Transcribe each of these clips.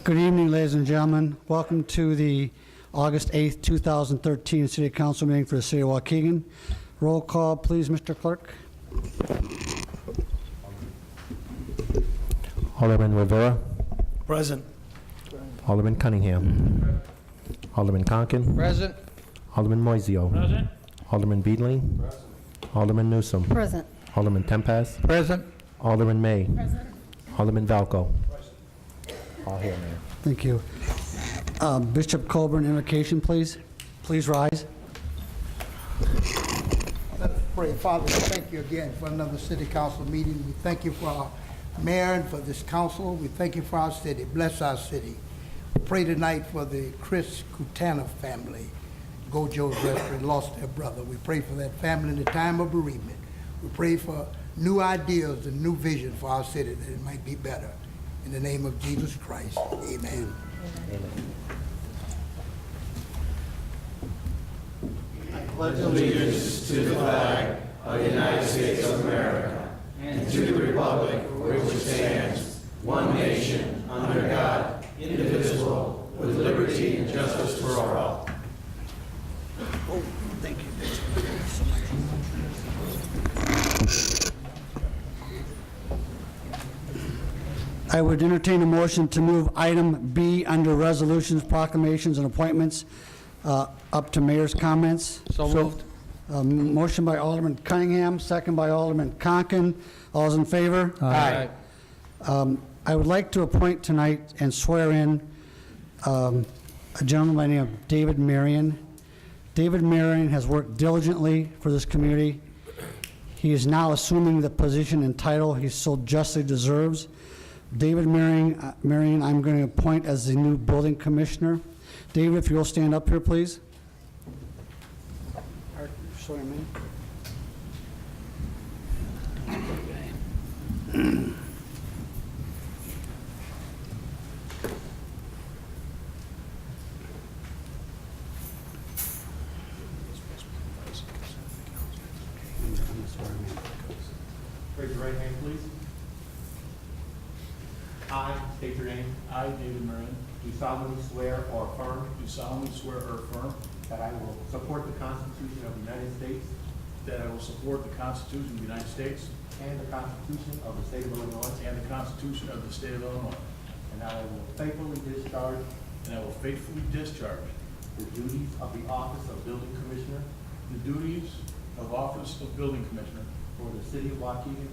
Good evening, ladies and gentlemen. Welcome to the August 8th, 2013 City Council meeting for the City of Waukegan. Roll call, please, Mr. Clerk. Alderman Rivera. Present. Alderman Cunningham. Alderman Conkin. Present. Alderman Moiseo. Present. Alderman Beedling. Present. Alderman Newsom. Present. Alderman Tempest. Present. Alderman May. Present. Alderman Valco. Present. All here, Mayor. Thank you. Bishop Colburn, invocation, please. Please rise. Let's pray. Father, we thank you again for another city council meeting. We thank you for our mayor and for this council. We thank you for our city. Bless our city. We pray tonight for the Chris Kutana family. Gojo's restaurant lost their brother. We pray for that family in the time of bereavement. We pray for new ideas and new vision for our city that it might be better. In the name of Jesus Christ, amen. Pledge allegiance to the flag of the United States of America and to the republic for which it stands, one nation, under God, indivisible, with liberty and justice for all. Thank you. I would entertain a motion to move item B under resolutions, proclamations, and appointments up to mayor's comments. So moved. Motion by Alderman Cunningham, second by Alderman Conkin. All those in favor? Aye. I would like to appoint tonight and swear in a gentleman by the name of David Marion. David Marion has worked diligently for this community. He is now assuming the position and title he so justly deserves. David Marion, I'm going to appoint as the new building commissioner. David, if you'll stand up here, please. Sorry, man. Raise your right hand, please. I state your name. I, David Marion, Do solemnly swear or affirm do solemnly swear or affirm that I will support the Constitution of the United States that I will support the Constitution of the United States and the Constitution of the State of Illinois, and the Constitution of the State of Illinois, and that I will faithfully discharge and I will faithfully discharge the duties of the office of Building Commissioner the duties of office of Building Commissioner for the city of Waukegan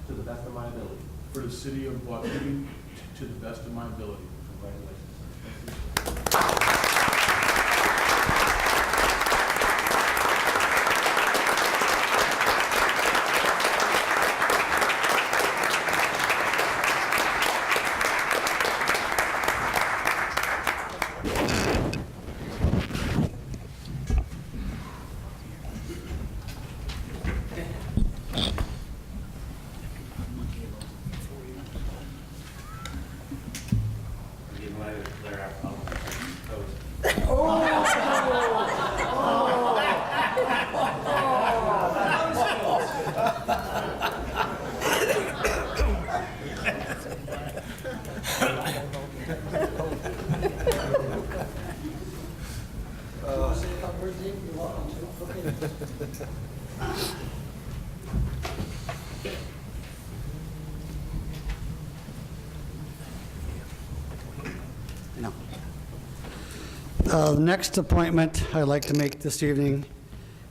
to the best of my ability. for the City of Waukegan to the best of my ability. Congratulations, sir. No. The next appointment I'd like to make this evening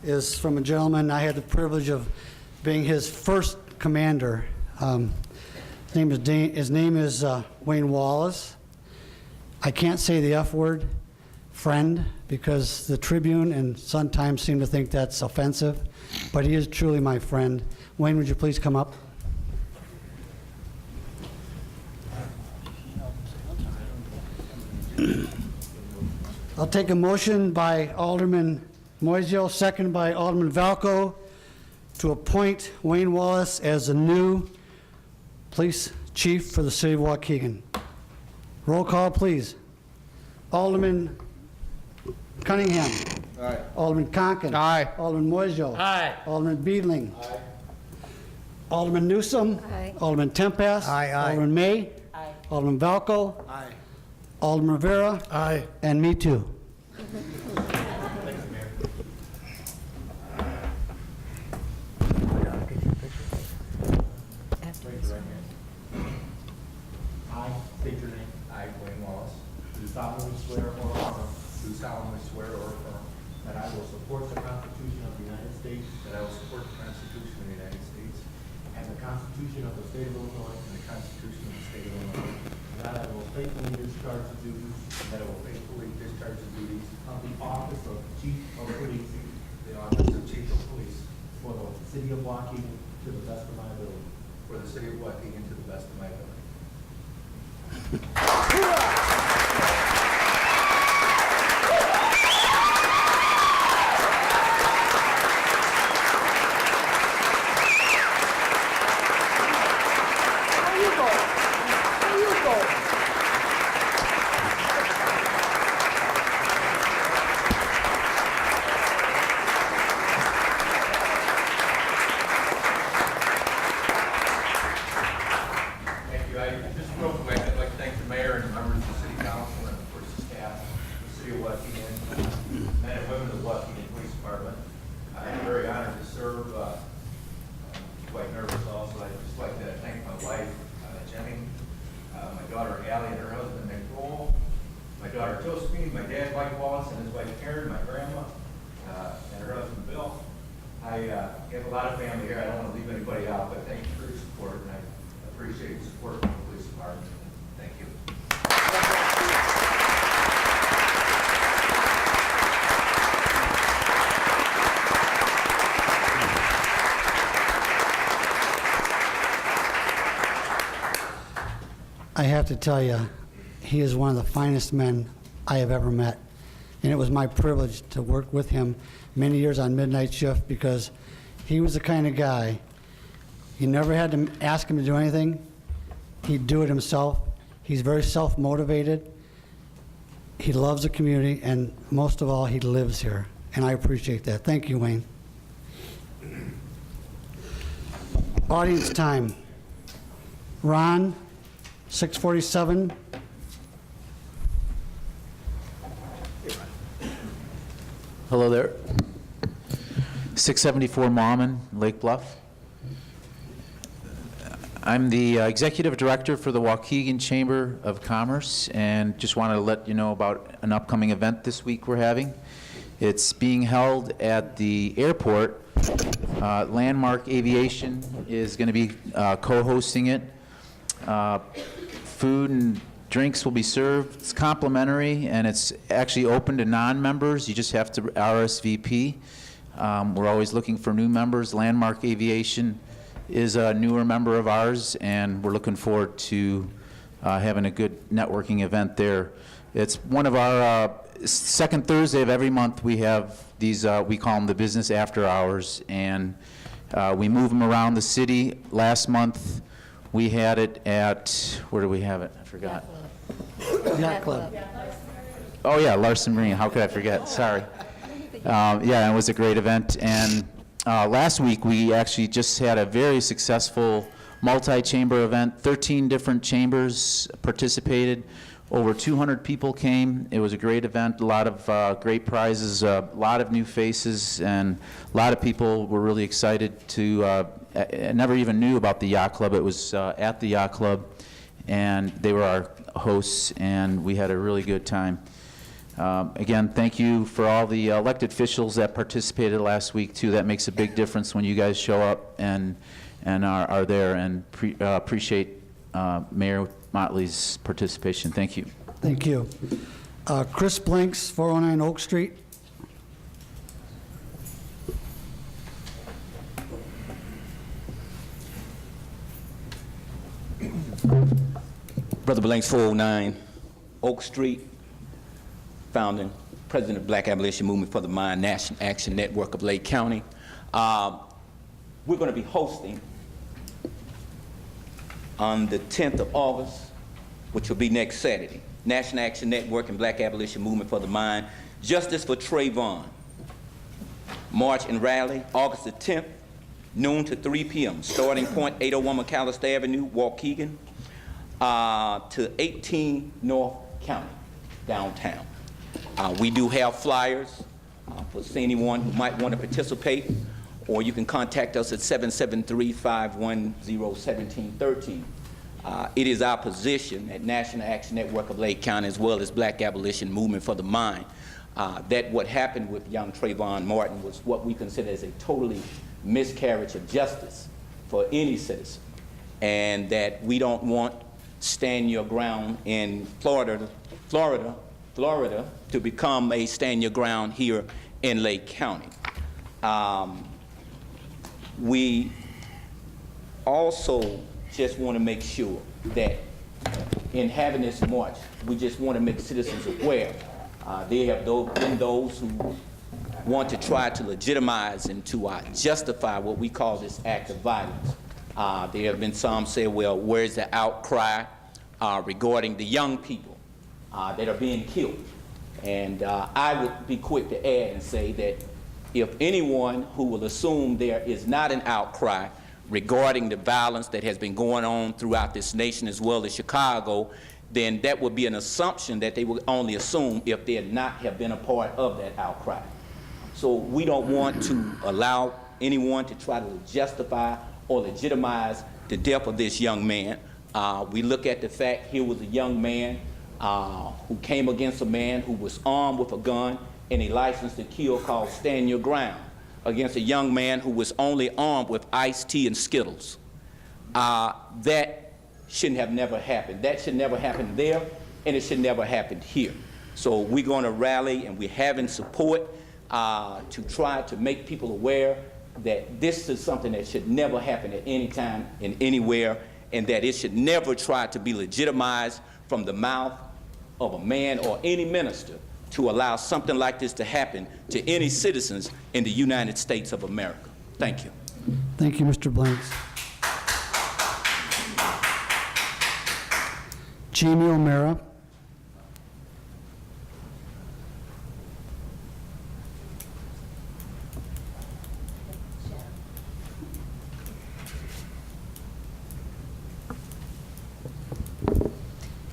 is from a gentleman I had the privilege of being his first commander. His name is Wayne Wallace. I can't say the F word, friend, because the Tribune and Sun Times seem to think that's offensive, but he is truly my friend. Wayne, would you please come up? I'll take a motion by Alderman Moiseo, second by Alderman Valco, to appoint Wayne Wallace as the new police chief for the city of Waukegan. Roll call, please. Alderman Cunningham. Aye. Alderman Conkin. Aye. Alderman Moiseo. Aye. Alderman Beedling. Alderman Newsom. Aye. Alderman Tempest. Aye, aye. Alderman May. Aye. Alderman Valco. Aye. Alderman Rivera. Aye. And me too. I state your name. I, Wayne Wallace, Do solemnly swear or affirm do solemnly swear or affirm that I will support the Constitution of the United States that I will support the Constitution of the United States and the Constitution of the State of Illinois, and the Constitution of the State of Illinois, and that I will faithfully discharge the duties and that I will faithfully discharge the duties of the office of Chief of Police of the office of Chief of Police for the City of Waukegan to the best of my ability. for the City of Waukegan to the best of my ability. Thank you. Just real quick, I'd like to thank the mayor and members of the city council and of course the staff of the city of Waukegan, men and women of the Waukegan Police Department. I'm very honored to serve. I'm quite nervous also. I'd just like to thank my wife, Jenny, my daughter Allie and her husband Nicole, my daughter Josephine, my dad Mike Wallace and his wife Karen, my grandma, and her husband Bill. I have a lot of family here. I don't want to leave anybody out, but thank you for your support, and I appreciate the support from the police department. Thank you. I have to tell you, he is one of the finest men I have ever met. And it was my privilege to work with him many years on midnight shift because he was the kind of guy, you never had to ask him to do anything. He'd do it himself. He's very self-motivated. He loves the community, and most of all, he lives here. And I appreciate that. Thank you, Wayne. Audience time. Ron, 647. Hello there. 674 Malman, Lake Bluff. I'm the Executive Director for the Waukegan Chamber of Commerce, and just wanted to let you know about an upcoming event this week we're having. It's being held at the airport. Landmark Aviation is going to be co-hosting it. Food and drinks will be served. It's complimentary, and it's actually open to non-members. You just have to RSVP. We're always looking for new members. Landmark Aviation is a newer member of ours, and we're looking forward to having a good networking event there. It's one of our second Thursday of every month. We have these, we call them the business after hours, and we move them around the city. Last month, we had it at, where do we have it? I forgot. Yacht Club. Oh, yeah, Larson Marine. How could I forget? Sorry. Yeah, it was a great event. And last week, we actually just had a very successful multi-chamber event. 13 different chambers participated. Over 200 people came. It was a great event, a lot of great prizes, a lot of new faces, and a lot of people were really excited to, never even knew about the Yacht Club. It was at the Yacht Club, and they were our hosts, and we had a really good time. Again, thank you for all the elected officials that participated last week, too. That makes a big difference when you guys show up and are there, and appreciate Mayor Motley's participation. Thank you. Thank you. Chris Blanks, 409 Oak Street. Brother Blanks, 409 Oak Street, founding president of Black Abolition Movement for the Mind National Action Network of Lake County. We're going to be hosting on the 10th of August, which will be next Saturday, National Action Network and Black Abolition Movement for the Mind, Justice for Trayvon. March and rally, August the 10th, noon to 3 p.m. Starting point 801 McAllister Avenue, Waukegan. to 18 North County, downtown. We do have flyers for anyone who might want to participate, or you can contact us at 773-510-1713. It is our position at National Action Network of Lake County, as well as Black Abolition Movement for the Mind, that what happened with young Trayvon Martin was what we consider as a totally miscarriage of justice for any citizen, and that we don't want stand your ground in Florida to become a stand your ground here in Lake County. We also just want to make sure that in having this march, we just want to make citizens aware. There have been those who want to try to legitimize and to justify what we call this act of violence. There have been some say, well, where's the outcry regarding the young people that are being killed? And I would be quick to add and say that if anyone who will assume there is not an outcry regarding the violence that has been going on throughout this nation as well as Chicago, then that would be an assumption that they would only assume if they had not have been a part of that outcry. So we don't want to allow anyone to try to justify or legitimize the death of this young man. We look at the fact here was a young man who came against a man who was armed with a gun and a license to kill called Stand Your Ground, against a young man who was only armed with iced tea and Skittles. That shouldn't have never happened. That should never happen there, and it should never happen here. So we're going to rally, and we're having support to try to make people aware that this is something that should never happen at any time and anywhere, and that it should never try to be legitimized from the mouth of a man or any minister to allow something like this to happen to any citizens in the United States of America. Thank you. Thank you, Mr. Blanks. Jamie O'Mara.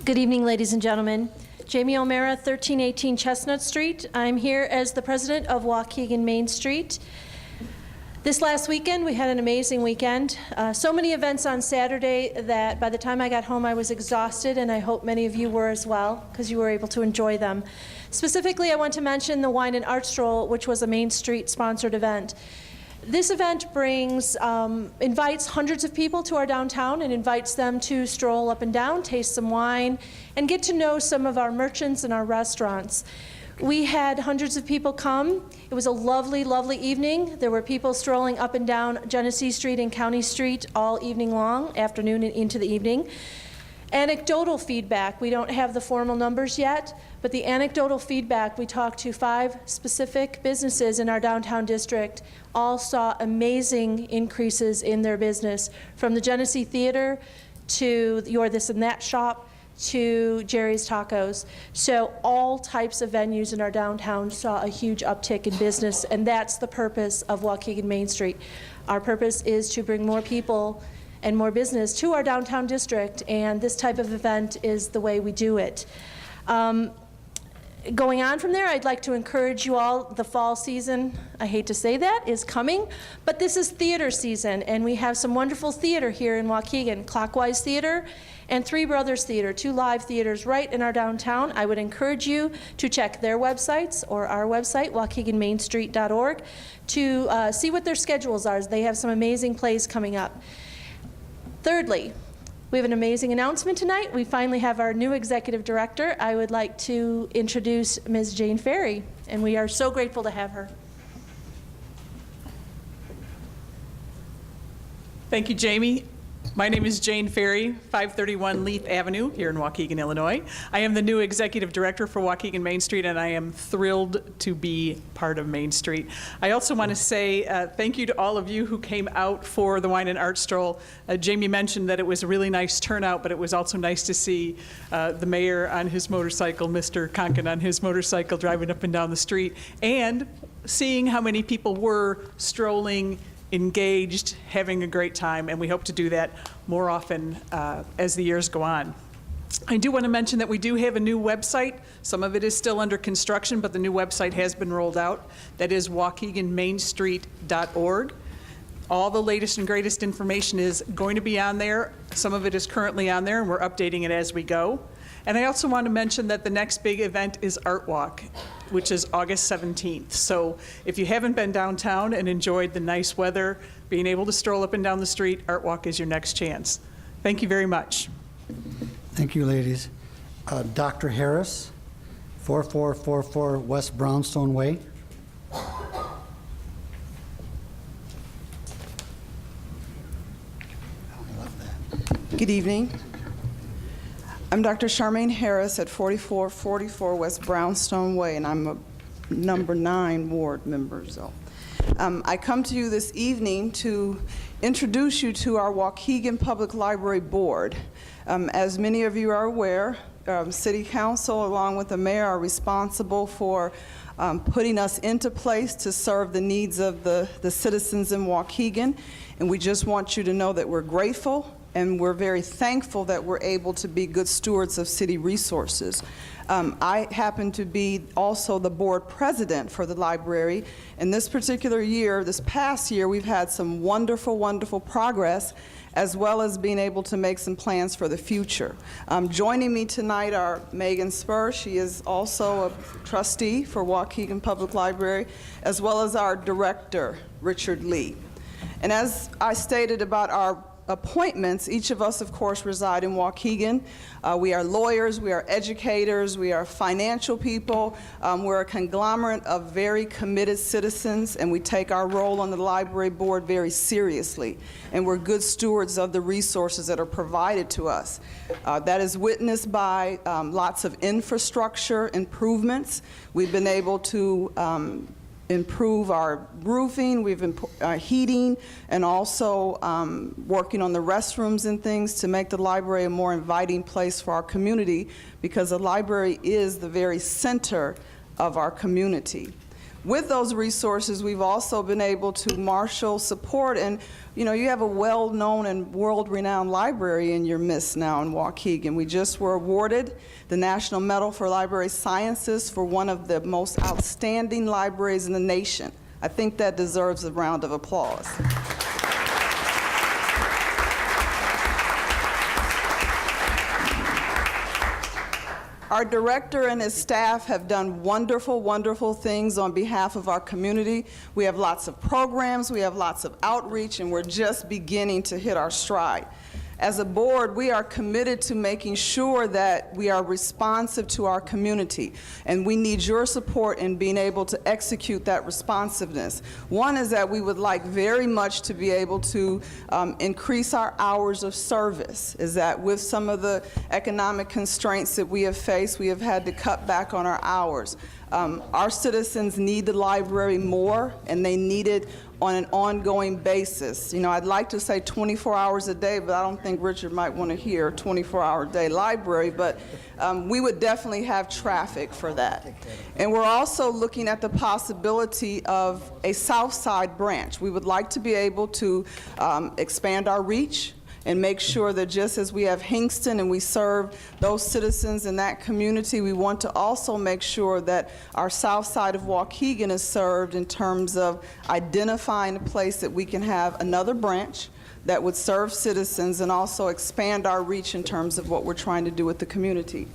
Good evening, ladies and gentlemen. Jamie O'Mara, 1318 Chestnut Street. I'm here as the president of Waukegan Main Street. This last weekend, we had an amazing weekend. So many events on Saturday that by the time I got home, I was exhausted, and I hope many of you were as well, because you were able to enjoy them. Specifically, I want to mention the Wine and Art Stroll, which was a Main Street sponsored event. This event invites hundreds of people to our downtown and invites them to stroll up and down, taste some wine, and get to know some of our merchants and our restaurants. We had hundreds of people come. It was a lovely, lovely evening. There were people strolling up and down Genesee Street and County Street all evening long, afternoon and into the evening. Anecdotal feedback, we don't have the formal numbers yet, but the anecdotal feedback, we talked to 5 specific businesses in our downtown district, all saw amazing increases in their business, from the Genesee Theater to Your This and That Shop to Jerry's Tacos. So all types of venues in our downtown saw a huge uptick in business, and that's the purpose of Waukegan Main Street. Our purpose is to bring more people and more business to our downtown district, and this type of event is the way we do it. Going on from there, I'd like to encourage you all, the fall season, I hate to say that, is coming, but this is theater season, and we have some wonderful theater here in Waukegan, Clockwise Theater and Three Brothers Theater, 2 live theaters right in our downtown. I would encourage you to check their websites or our website, waukeganmainstreet.org, to see what their schedules are. They have some amazing plays coming up. Thirdly, we have an amazing announcement tonight. We finally have our new executive director. I would like to introduce Ms. Jane Ferry, and we are so grateful to have her. Thank you, Jamie. My name is Jane Ferry, 531 Leith Avenue here in Waukegan, Illinois. I am the new executive director for Waukegan Main Street, and I am thrilled to be part of Main Street. I also want to say thank you to all of you who came out for the Wine and Art Stroll. Jamie mentioned that it was a really nice turnout, but it was also nice to see the mayor on his motorcycle, Mr. Conkin on his motorcycle, driving up and down the street, and seeing how many people were strolling engaged, having a great time, and we hope to do that more often as the years go on. I do want to mention that we do have a new website. Some of it is still under construction, but the new website has been rolled out. That is waukeganmainstreet.org. All the latest and greatest information is going to be on there. Some of it is currently on there, and we're updating it as we go. And I also want to mention that the next big event is Art Walk, which is August 17th. So if you haven't been downtown and enjoyed the nice weather, being able to stroll up and down the street, Art Walk is your next chance. Thank you very much. Thank you, ladies. Dr. Harris, 4444 West Brownstone Way. Good evening. I'm Dr. Charmaine Harris at 4444 West Brownstone Way, and I'm a number 9 ward member. So I come to you this evening to introduce you to our Waukegan Public Library Board. As many of you are aware, City Council along with the mayor are responsible for putting us into place to serve the needs of the citizens in Waukegan, and we just want you to know that we're grateful and we're very thankful that we're able to be good stewards of city resources. I happen to be also the board president for the library, and this particular year, this past year, we've had some wonderful, wonderful progress, as well as being able to make some plans for the future. Joining me tonight are Megan Spur. She is also a trustee for Waukegan Public Library, as well as our director, Richard Lee. And as I stated about our appointments, each of us, of course, reside in Waukegan. We are lawyers, we are educators, we are financial people. We're a conglomerate of very committed citizens, and we take our role on the library board very seriously. And we're good stewards of the resources that are provided to us. That is witnessed by lots of infrastructure improvements. We've been able to improve our roofing, we've heating, and also working on the restrooms and things to make the library a more inviting place for our community, because the library is the very center of our community. With those resources, we've also been able to marshal support, and you know, you have a well-known and world-renowned library in your midst now in Waukegan. We just were awarded the National Medal for Library Sciences for one of the most outstanding libraries in the nation. I think that deserves a round of applause. Our director and his staff have done wonderful, wonderful things on behalf of our community. We have lots of programs, we have lots of outreach, and we're just beginning to hit our stride. As a board, we are committed to making sure that we are responsive to our community, and we need your support in being able to execute that responsiveness. One is that we would like very much to be able to increase our hours of service, is that with some of the economic constraints that we have faced, we have had to cut back on our hours. Our citizens need the library more, and they need it on an ongoing basis. You know, I'd like to say 24 hours a day, but I don't think Richard might want to hear a 24-hour-a-day library, but we would definitely have traffic for that. And we're also looking at the possibility of a South Side branch. We would like to be able to expand our reach and make sure that just as we have Hingston and we serve those citizens in that community, we want to also make sure that our south side of Waukegan is served in terms of identifying a place that we can have another branch that would serve citizens and also expand our reach in terms of what we're trying to do with the community.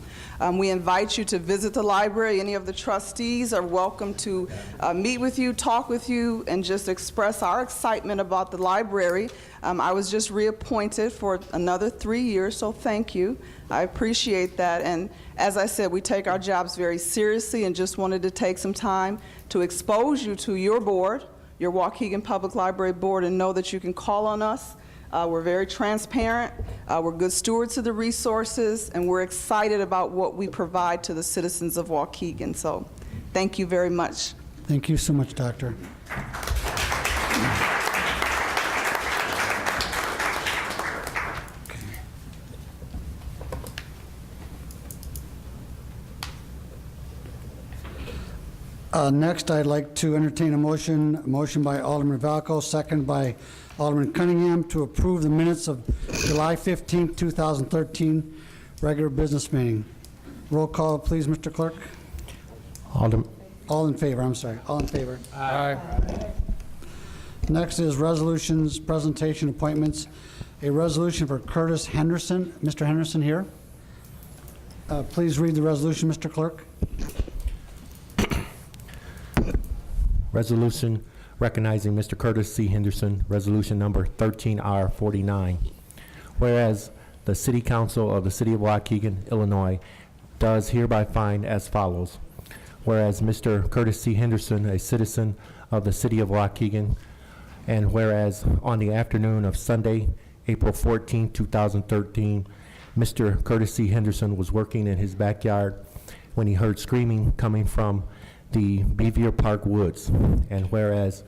We invite you to visit the library. Any of the trustees are welcome to meet with you, talk with you, and just express our excitement about the library. I was just reappointed for another 3 years, so thank you. I appreciate that. And as I said, we take our jobs very seriously and just wanted to take some time to expose you to your board, your Waukegan Public Library Board, and know that you can call on us. We're very transparent, we're good stewards of the resources, and we're excited about what we provide to the citizens of Waukegan. So thank you very much. Thank you so much, Doctor. Next, I'd like to entertain a motion by Alderman Valco, second by Alderman Cunningham, to approve the minutes of July 15, 2013, regular business meeting. Roll call, please, Mr. Clerk. All in favor, I'm sorry. All in favor? Aye. Next is resolutions, presentation, appointments. A resolution for Curtis Henderson. Mr. Henderson here. Please read the resolution, Mr. Clerk. Resolution recognizing Mr. Curtis C. Henderson, resolution number 13R49. Whereas the City Council of the City of Waukegan, Illinois, does hereby find as follows. Whereas Mr. Curtis C. Henderson, a citizen of the City of Waukegan, and whereas on the afternoon of Sunday, April 14, 2013, Mr. Curtis C. Henderson was working in his backyard when he heard screaming coming from the Beaver Park woods. And whereas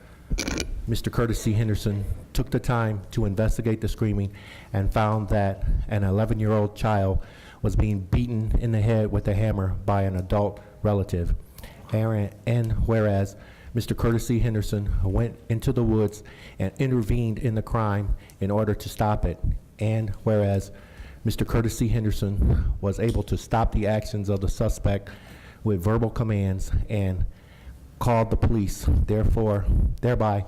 Mr. Curtis C. Henderson took the time to investigate the screaming and found that an 11-year-old child was being beaten in the head with a hammer by an adult relative. And whereas Mr. Curtis C. Henderson went into the woods and intervened in the crime in order to stop it. And whereas Mr. Curtis C. Henderson was able to stop the actions of the suspect with verbal commands and called the police, thereby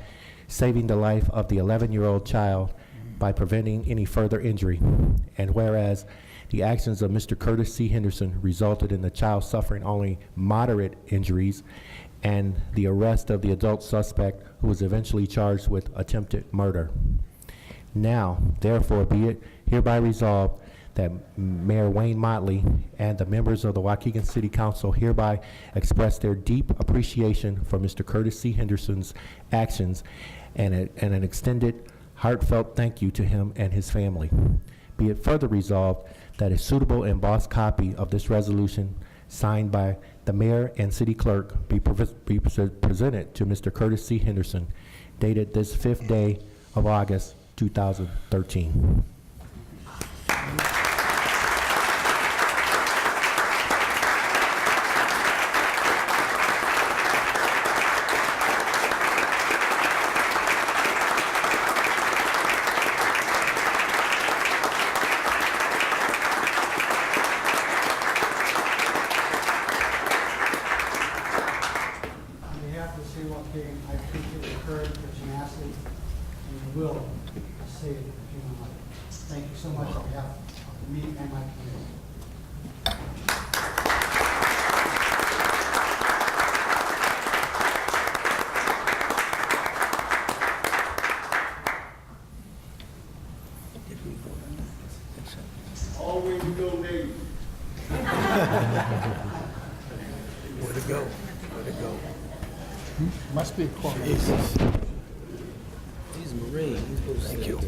saving the life of the 11-year-old child by preventing any further injury. And whereas the actions of Mr. Curtis C. Henderson resulted in the child suffering only moderate injuries and the arrest of the adult suspect, who was eventually charged with attempted murder. Now, therefore, be it hereby resolved that Mayor Wayne Motley and the members of the Waukegan City Council hereby express their deep appreciation for Mr. Curtis C. Henderson's actions and an extended, heartfelt thank you to him and his family. Be it further resolved that a suitable embossed copy of this resolution signed by the mayor and city clerk be presented to Mr. Curtis C. Henderson, dated this 5th day of August, 2013. On behalf of the city of Waukegan, I appreciate your courage, your tenacity, and your will to save a human life. Thank you so much on behalf of me and my community. Always go, Nate. Where to go? Where to go? Must be a quorum. He's Marine. He's supposed to Thank you.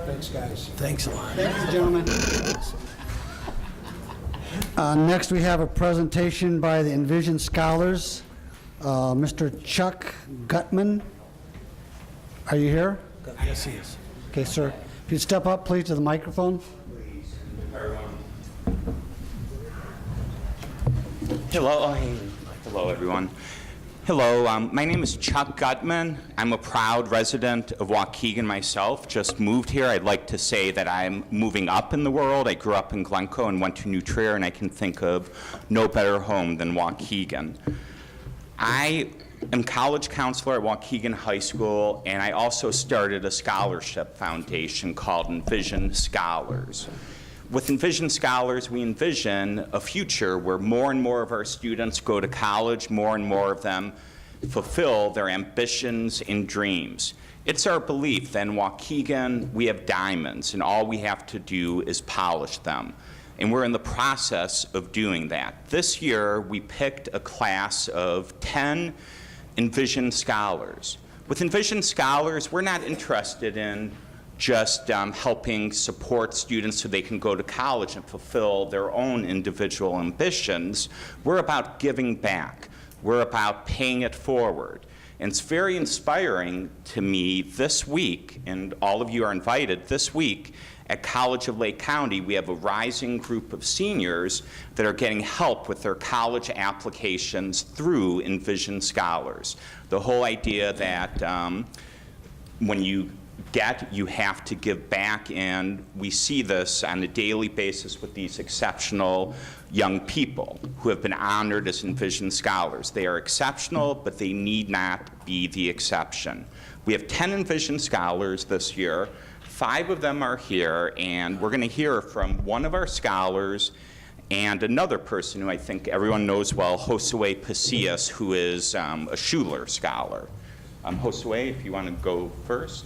Thanks, guys. Thanks a lot. Thank you, gentlemen. Next, we have a presentation by the Envision Scholars. Mr. Chuck Gutman. Are you here? Yes, he is. Okay, sir. If you'd step up, please, to the microphone. Hello, everyone. Hello, my name is Chuck Gutman. I'm a proud resident of Waukegan myself. Just moved here. I'd like to say that I'm moving up in the world. I grew up in Glencoe and went to New Trier, and I can think of no better home than Waukegan. I am college counselor at Waukegan High School, and I also started a scholarship foundation called Envision Scholars. With Envision Scholars, we envision a future where more and more of our students go to college, more and more of them fulfill their ambitions and dreams. It's our belief that in Waukegan, we have diamonds, and all we have to do is polish them. And we're in the process of doing that. This year, we picked a class of 10 Envision Scholars. With Envision Scholars, we're not interested in just helping support students so they can go to college and fulfill their own individual ambitions. We're about giving back. We're about paying it forward. And it's very inspiring to me this week, and all of you are invited this week, at College of Lake County, we have a rising group of seniors that are getting help with their college applications through Envision Scholars. The whole idea that when you get, you have to give back, and we see this on a daily basis with these exceptional young people who have been honored as Envision Scholars. They are exceptional, but they need not be the exception. We have 10 Envision Scholars this year. 5 of them are here, and we're going to hear from one of our scholars and another person who I think everyone knows well, Josue Pasillas, who is a Schuler Scholar. Josue, if you want to go first.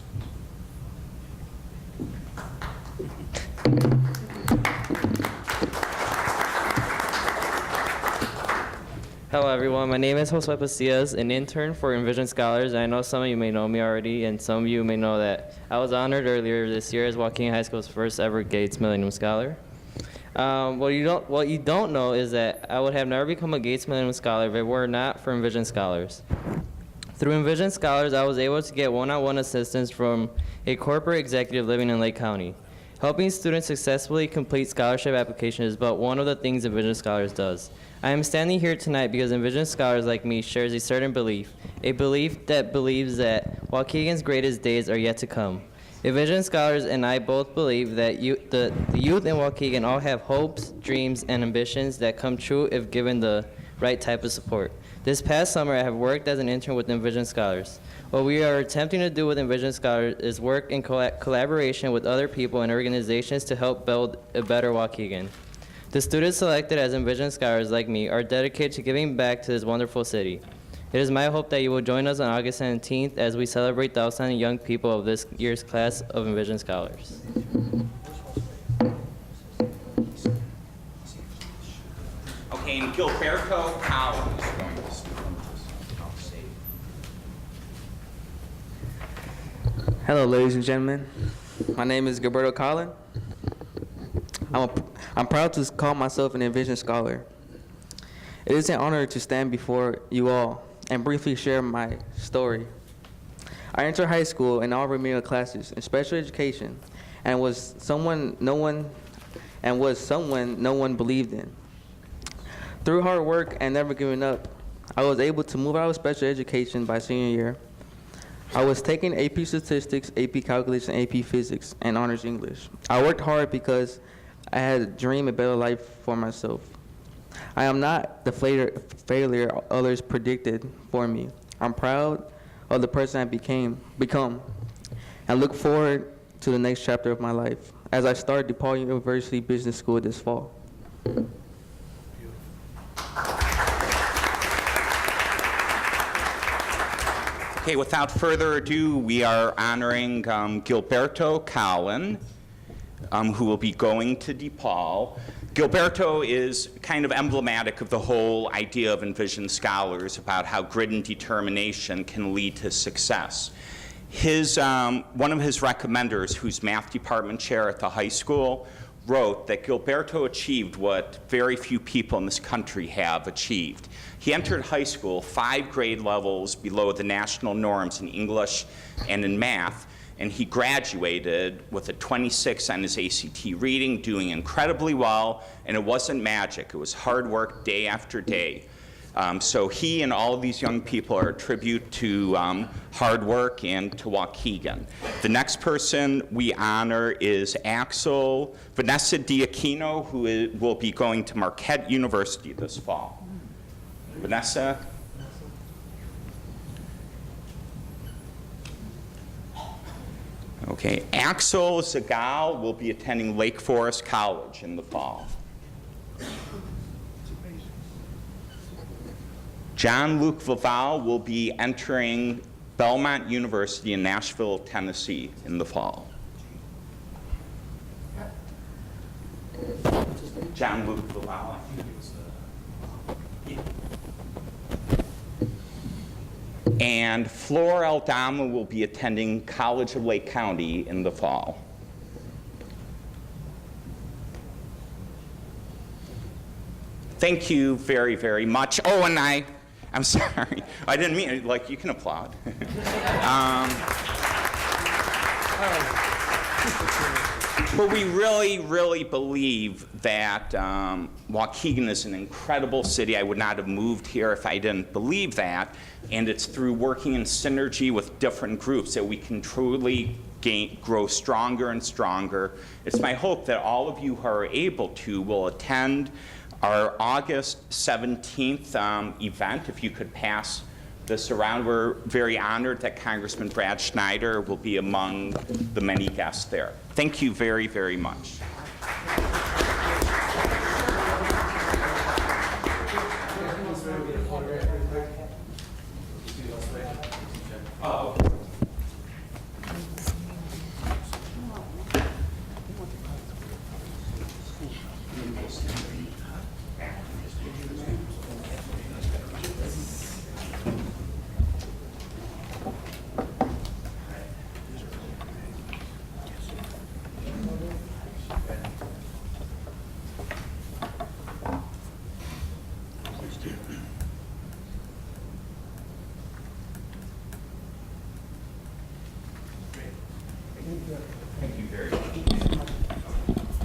Hello everyone, my name is Josue Pasillas, an intern for Envision Scholars. I know some of you may know me already, and some of you may know that I was honored earlier this year as Waukegan High School's first ever Gates Millennium Scholar. What you don't know is that I would have never become a Gates Millennium Scholar if it were not for Envision Scholars. Through Envision Scholars, I was able to get one-on-one assistance from a corporate executive living in Lake County. Helping students successfully complete scholarship applications is but one of the things Envision Scholars does. I am standing here tonight because Envision Scholars like me shares a certain belief, a belief that believes that Waukegan's greatest days are yet to come. Envision Scholars and I both believe that the youth in Waukegan all have hopes, dreams, and ambitions that come true if given the right type of support. This past summer, I have worked as an intern with Envision Scholars. What we are attempting to do with Envision Scholars is work in collaboration with other people and organizations to help build a better Waukegan. The students selected as Envision Scholars like me are dedicated to giving back to this wonderful city. It is my hope that you will join us on August 17th as we celebrate the outstanding young people of this year's class of Envision Scholars. Okay, and Gilberto Collins is going to speak. Hello, ladies and gentlemen. My name is Gilberto Collin. I'm proud to call myself an Envision Scholar. It is an honor to stand before you all and briefly share my story. I entered high school in all remedial classes in special education and was someone no one believed in. Through hard work and never giving up, I was able to move out of special education by senior year. I was taking AP Statistics, AP Calculus, and AP Physics, and Honors English. I worked hard because I had a dream, a better life for myself. I am not the failure others predicted for me. I'm proud of the person I become, and look forward to the next chapter of my life as I start DePaul University Business School this fall. Okay, without further ado, we are honoring Gilberto Collin, who will be going to DePaul. Gilberto is kind of emblematic of the whole idea of Envision Scholars about how grit and determination can lead to success. One of his recommenders, who's math department chair at the high school, wrote that Gilberto achieved what very few people in this country have achieved. He entered high school 5 grade levels below the national norms in English and in math, and he graduated with a 26 on his ACT reading, doing incredibly well, and it wasn't magic. It was hard work day after day. So he and all of these young people are a tribute to hard work and to Waukegan. The next person we honor is Vanessa Diaquino, who will be going to Marquette University this fall. Vanessa. Okay, Axel Zagal will be attending Lake Forest College in the fall. John Luke Vival will be entering Belmont University in Nashville, Tennessee in the fall. John Luke Vival. And Flor Aldama will be attending College of Lake County in the fall. Thank you very, very much. Oh, and I I'm sorry. I didn't mean, like, you can applaud. But we really, really believe that Waukegan is an incredible city. I would not have moved here if I didn't believe that. And it's through working in synergy with different groups that we can truly grow stronger and stronger. It's my hope that all of you who are able to will attend our August 17th event. If you could pass this around. We're very honored that Congressman Brad Schneider will be among the many guests there. Thank you very, very much.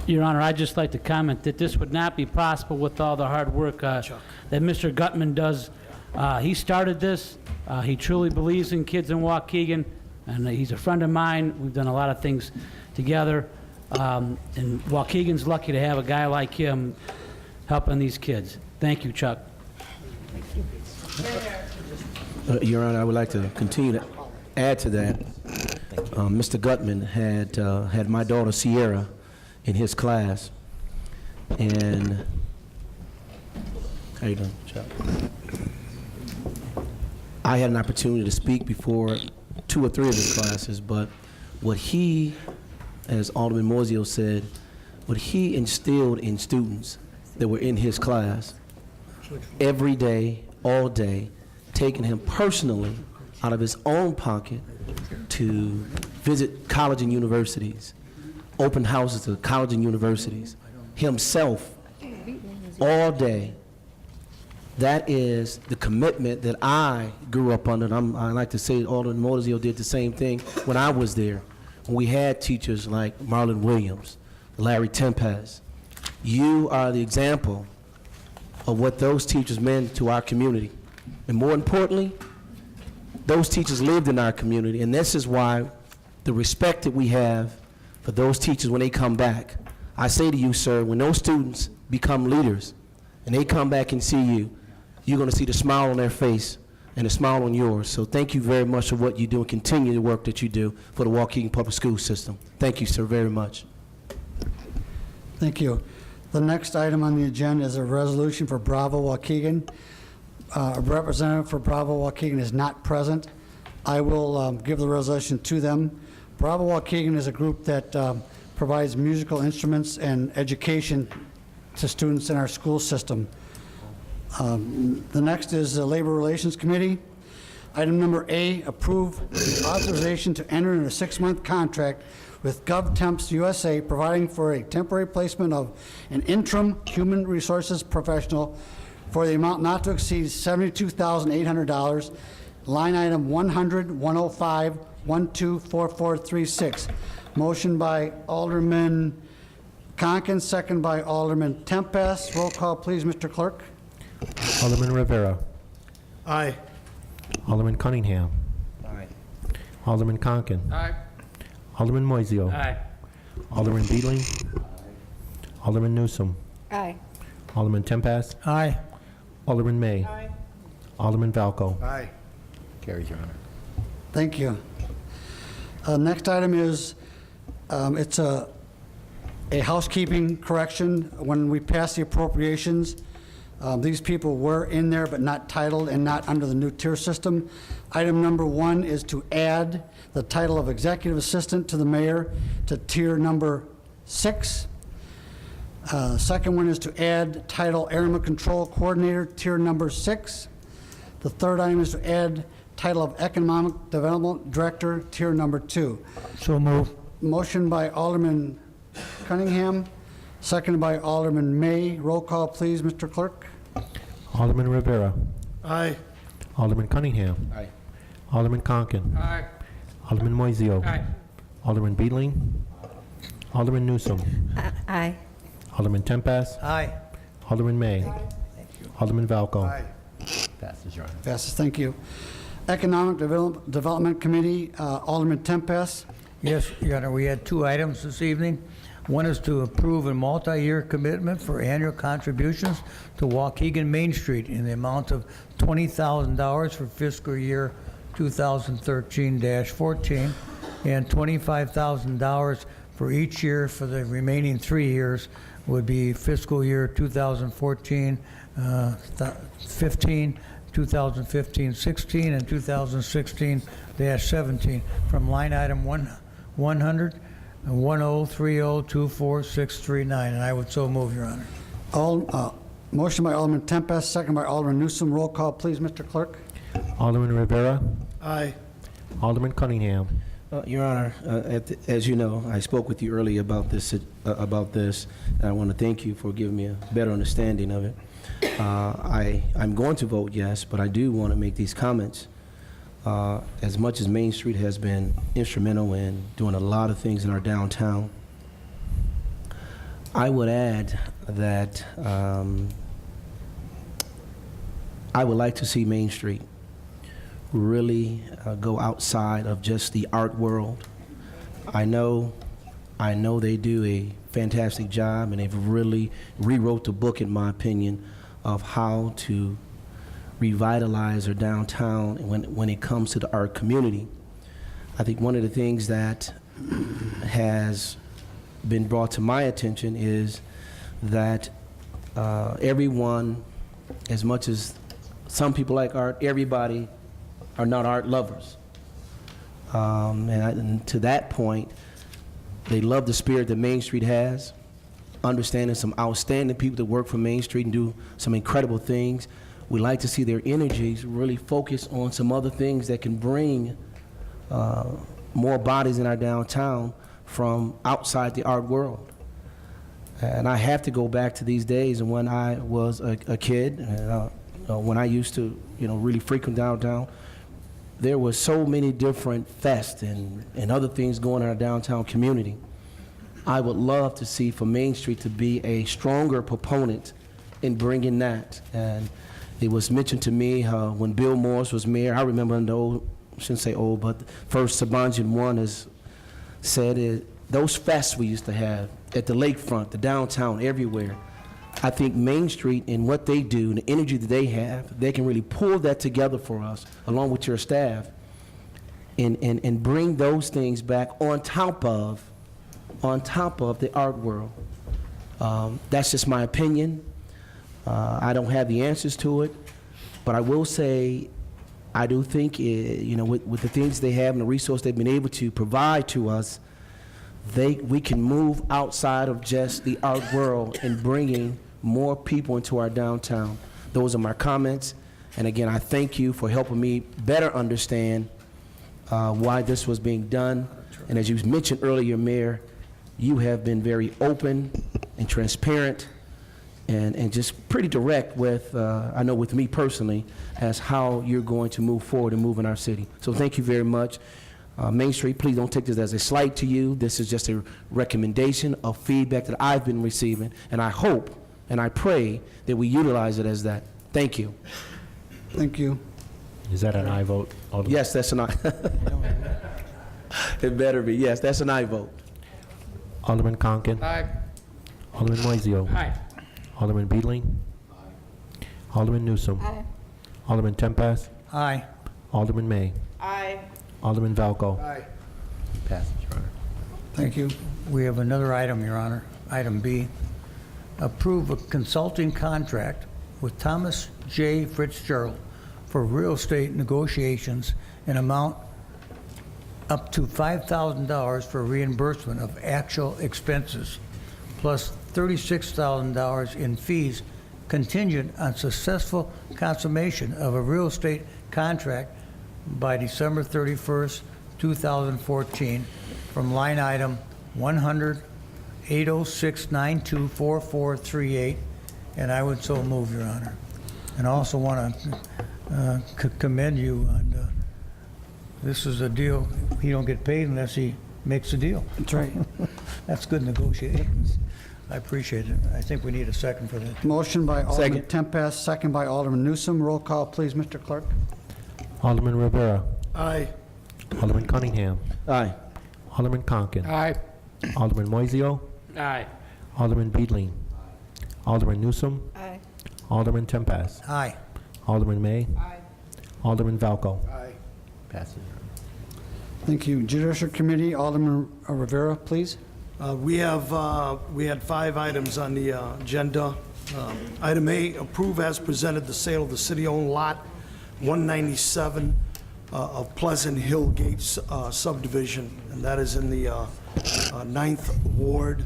Your Honor, I'd just like to comment that this would not be possible with all the hard work that Mr. Gutman does. He started this. He truly believes in kids in Waukegan, and he's a friend of mine. We've done a lot of things together, and Waukegan's lucky to have a guy like him helping these kids. Thank you, Chuck. Your Honor, I would like to continue to add to that. Mr. Gutman had my daughter Sierra in his class, and how you doing, Chuck? I had an opportunity to speak before 2 or 3 of his classes, but what he, as Alderman Moiseo said, what he instilled in students that were in his class every day, all day, taking him personally out of his own pocket to visit college and universities, open houses to college and universities, himself, all day. That is the commitment that I grew up under. And I like to say Alderman Moiseo did the same thing when I was there, when we had teachers like Marlon Williams, Larry Tempest. You are the example of what those teachers meant to our community. And more importantly, those teachers lived in our community, and this is why the respect that we have for those teachers when they come back. I say to you, sir, when those students become leaders and they come back and see you, you're going to see the smile on their face and the smile on yours. So thank you very much for what you do and continue the work that you do for the Waukegan Public School System. Thank you, sir, very much. Thank you. The next item on the agenda is a resolution for Bravo Waukegan. A representative for Bravo Waukegan is not present. I will give the resolution to them. Bravo Waukegan is a group that provides musical instruments and education to students in our school system. The next is the Labor Relations Committee. Item number A, approve the authorization to enter in a 6-month contract with GovTemps USA, providing for a temporary placement of an interim human resources professional for the amount not to exceed $72,800, line item 100-105-124436. Motion by Alderman Conken, second by Alderman Tempest. Roll call, please, Mr. Clerk. Alderman Rivera. Aye. Alderman Cunningham. Aye. Alderman Conken. Aye. Alderman Moiseo. Aye. Alderman Beedling. Alderman Newsom. Aye. Alderman Tempest. Aye. Alderman May. Aye. Alderman Valco. Aye. Carries, Your Honor. Thank you. Next item is, it's a housekeeping correction. When we passed the appropriations, these people were in there but not titled and not under the new tier system. Item number 1 is to add the title of Executive Assistant to the Mayor to tier number 6. Second one is to add title Area Control Coordinator, tier number 6. The third item is to add title of Economic Development Director, tier number 2. So move. Motion by Alderman Cunningham, seconded by Alderman May. Roll call, please, Mr. Clerk. Alderman Rivera. Aye. Alderman Cunningham. Aye. Alderman Conken. Aye. Alderman Moiseo. Aye. Alderman Beedling. Alderman Newsom. Aye. Alderman Tempest. Aye. Alderman May. Alderman Valco. Aye. Passes, Your Honor. Passes, thank you. Economic Development Committee, Alderman Tempest. Yes, Your Honor, we had two items this evening. One is to approve a multi-year commitment for annual contributions to Waukegan Main Street in the amount of $20,000 for fiscal year 2013-14 and $25,000 for each year for the remaining 3 years would be fiscal year 2014, 15, 2015-16, and 2016-17 from line item 100 10302469, and I would so move, Your Honor. Motion by Alderman Tempest, second by Alderman Newsom. Roll call, please, Mr. Clerk. Alderman Rivera. Aye. Alderman Cunningham. Your Honor, as you know, I spoke with you earlier about this, and I want to thank you for giving me a better understanding of it. I'm going to vote yes, but I do want to make these comments. As much as Main Street has been instrumental in doing a lot of things in our downtown, I would add that I would like to see Main Street really go outside of just the art world. I know they do a fantastic job, and they've really rewrote the book, in my opinion, of how to revitalize our downtown when it comes to the art community. I think one of the things that has been brought to my attention is that everyone, as much as some people like art, everybody are not art lovers. And to that point, they love the spirit that Main Street has, understanding some outstanding people that work for Main Street and do some incredible things. We like to see their energies really focus on some other things that can bring more bodies in our downtown from outside the art world. And I have to go back to these days and when I was a kid, when I used to, really frequent downtown, there were so many different fests and other things going on in our downtown community. I would love to see for Main Street to be a stronger proponent in bringing that. And it was mentioned to me when Bill Morris was mayor. I remember in the old, I shouldn't say old, but first Sabanjan one has said it, those fests we used to have at the lakefront, the downtown, everywhere. I think Main Street and what they do, and the energy that they have, they can really pull that together for us, along with your staff, and bring those things back on top of the art world. That's just my opinion. I don't have the answers to it, but I will say I do think, with the things they have and the resource they've been able to provide to us, we can move outside of just the art world and bringing more people into our downtown. Those are my comments, and again, I thank you for helping me better understand why this was being done. And as you mentioned earlier, Mayor, you have been very open and transparent and just pretty direct with, I know with me personally, as how you're going to move forward and move in our city. So thank you very much. Main Street, please don't take this as a slight to you. This is just a recommendation of feedback that I've been receiving, and I hope and I pray that we utilize it as that. Thank you. Thank you. Is that an aye vote, Alderman? Yes, that's an aye. It better be. Yes, that's an aye vote. Alderman Conken. Aye. Alderman Moiseo. Aye. Alderman Beedling. Alderman Newsom. Aye. Alderman Tempest. Aye. Alderman May. Aye. Alderman Valco. Aye. Passes, Your Honor. Thank you. We have another item, Your Honor. Item B, approve a consulting contract with Thomas J. Fitzgerald for real estate negotiations in amount up to $5,000 for reimbursement of actual expenses, plus $36,000 in fees contingent on successful consummation of a real estate contract by December 31st, 2014, from line item 100-806924438, and I would so move, Your Honor. And I also want to commend you on, this is a deal, he don't get paid unless he makes a deal. That's right. That's good negotiations. I appreciate it. I think we need a second for that. Motion by Alderman Tempest, second by Alderman Newsom. Roll call, please, Mr. Clerk. Alderman Rivera. Aye. Alderman Cunningham. Aye. Alderman Conken. Aye. Alderman Moiseo. Aye. Alderman Beedling. Alderman Newsom. Aye. Alderman Tempest. Aye. Alderman May. Aye. Alderman Valco. Aye. Passes. Thank you. Judicial Committee, Alderman Rivera, please. We had 5 items on the agenda. Item A, approve as presented the sale of the city-owned lot 197 of Pleasant Hill Gates subdivision, and that is in the 9th Ward,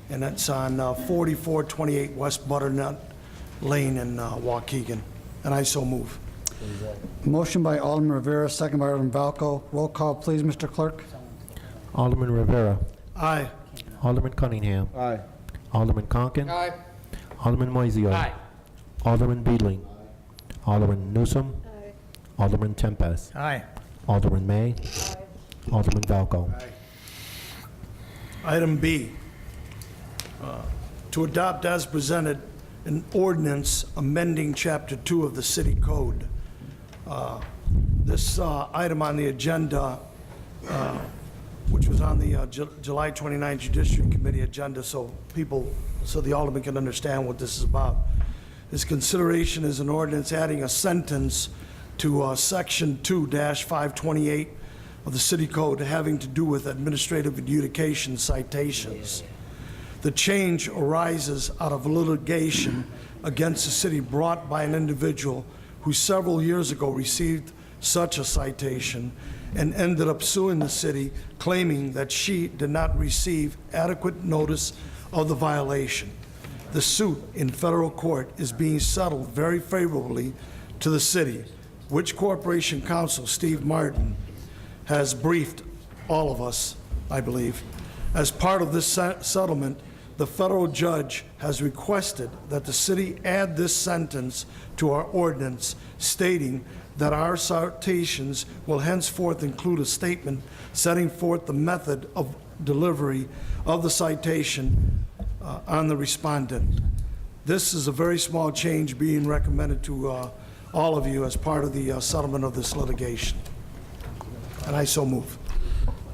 and that's on 4428 West Butternut Lane in Waukegan. And I so move. Motion by Alderman Rivera, second by Alderman Valco. Roll call, please, Mr. Clerk. Alderman Rivera. Aye. Alderman Cunningham. Aye. Alderman Conken. Aye. Alderman Moiseo. Aye. Alderman Beedling. Alderman Newsom. Alderman Tempest. Aye. Alderman May. Alderman Valco. Item B, to adopt as presented an ordinance amending Chapter 2 of the City Code. This item on the agenda, which was on the July 29 Judiciary Committee agenda, so the alderman can understand what this is about. This consideration is an ordinance adding a sentence to Section 2-528 of the City Code having to do with administrative adjudication citations. The change arises out of litigation against the city brought by an individual who several years ago received such a citation and ended up suing the city, claiming that she did not receive adequate notice of the violation. The suit in federal court is being settled very favorably to the city, which Corporation Counsel Steve Martin has briefed all of us, I believe. As part of this settlement, the federal judge has requested that the city add this sentence to our ordinance, stating that our citations will henceforth include a statement setting forth the method of delivery of the citation on the respondent. This is a very small change being recommended to all of you as part of the settlement of this litigation. And I so move.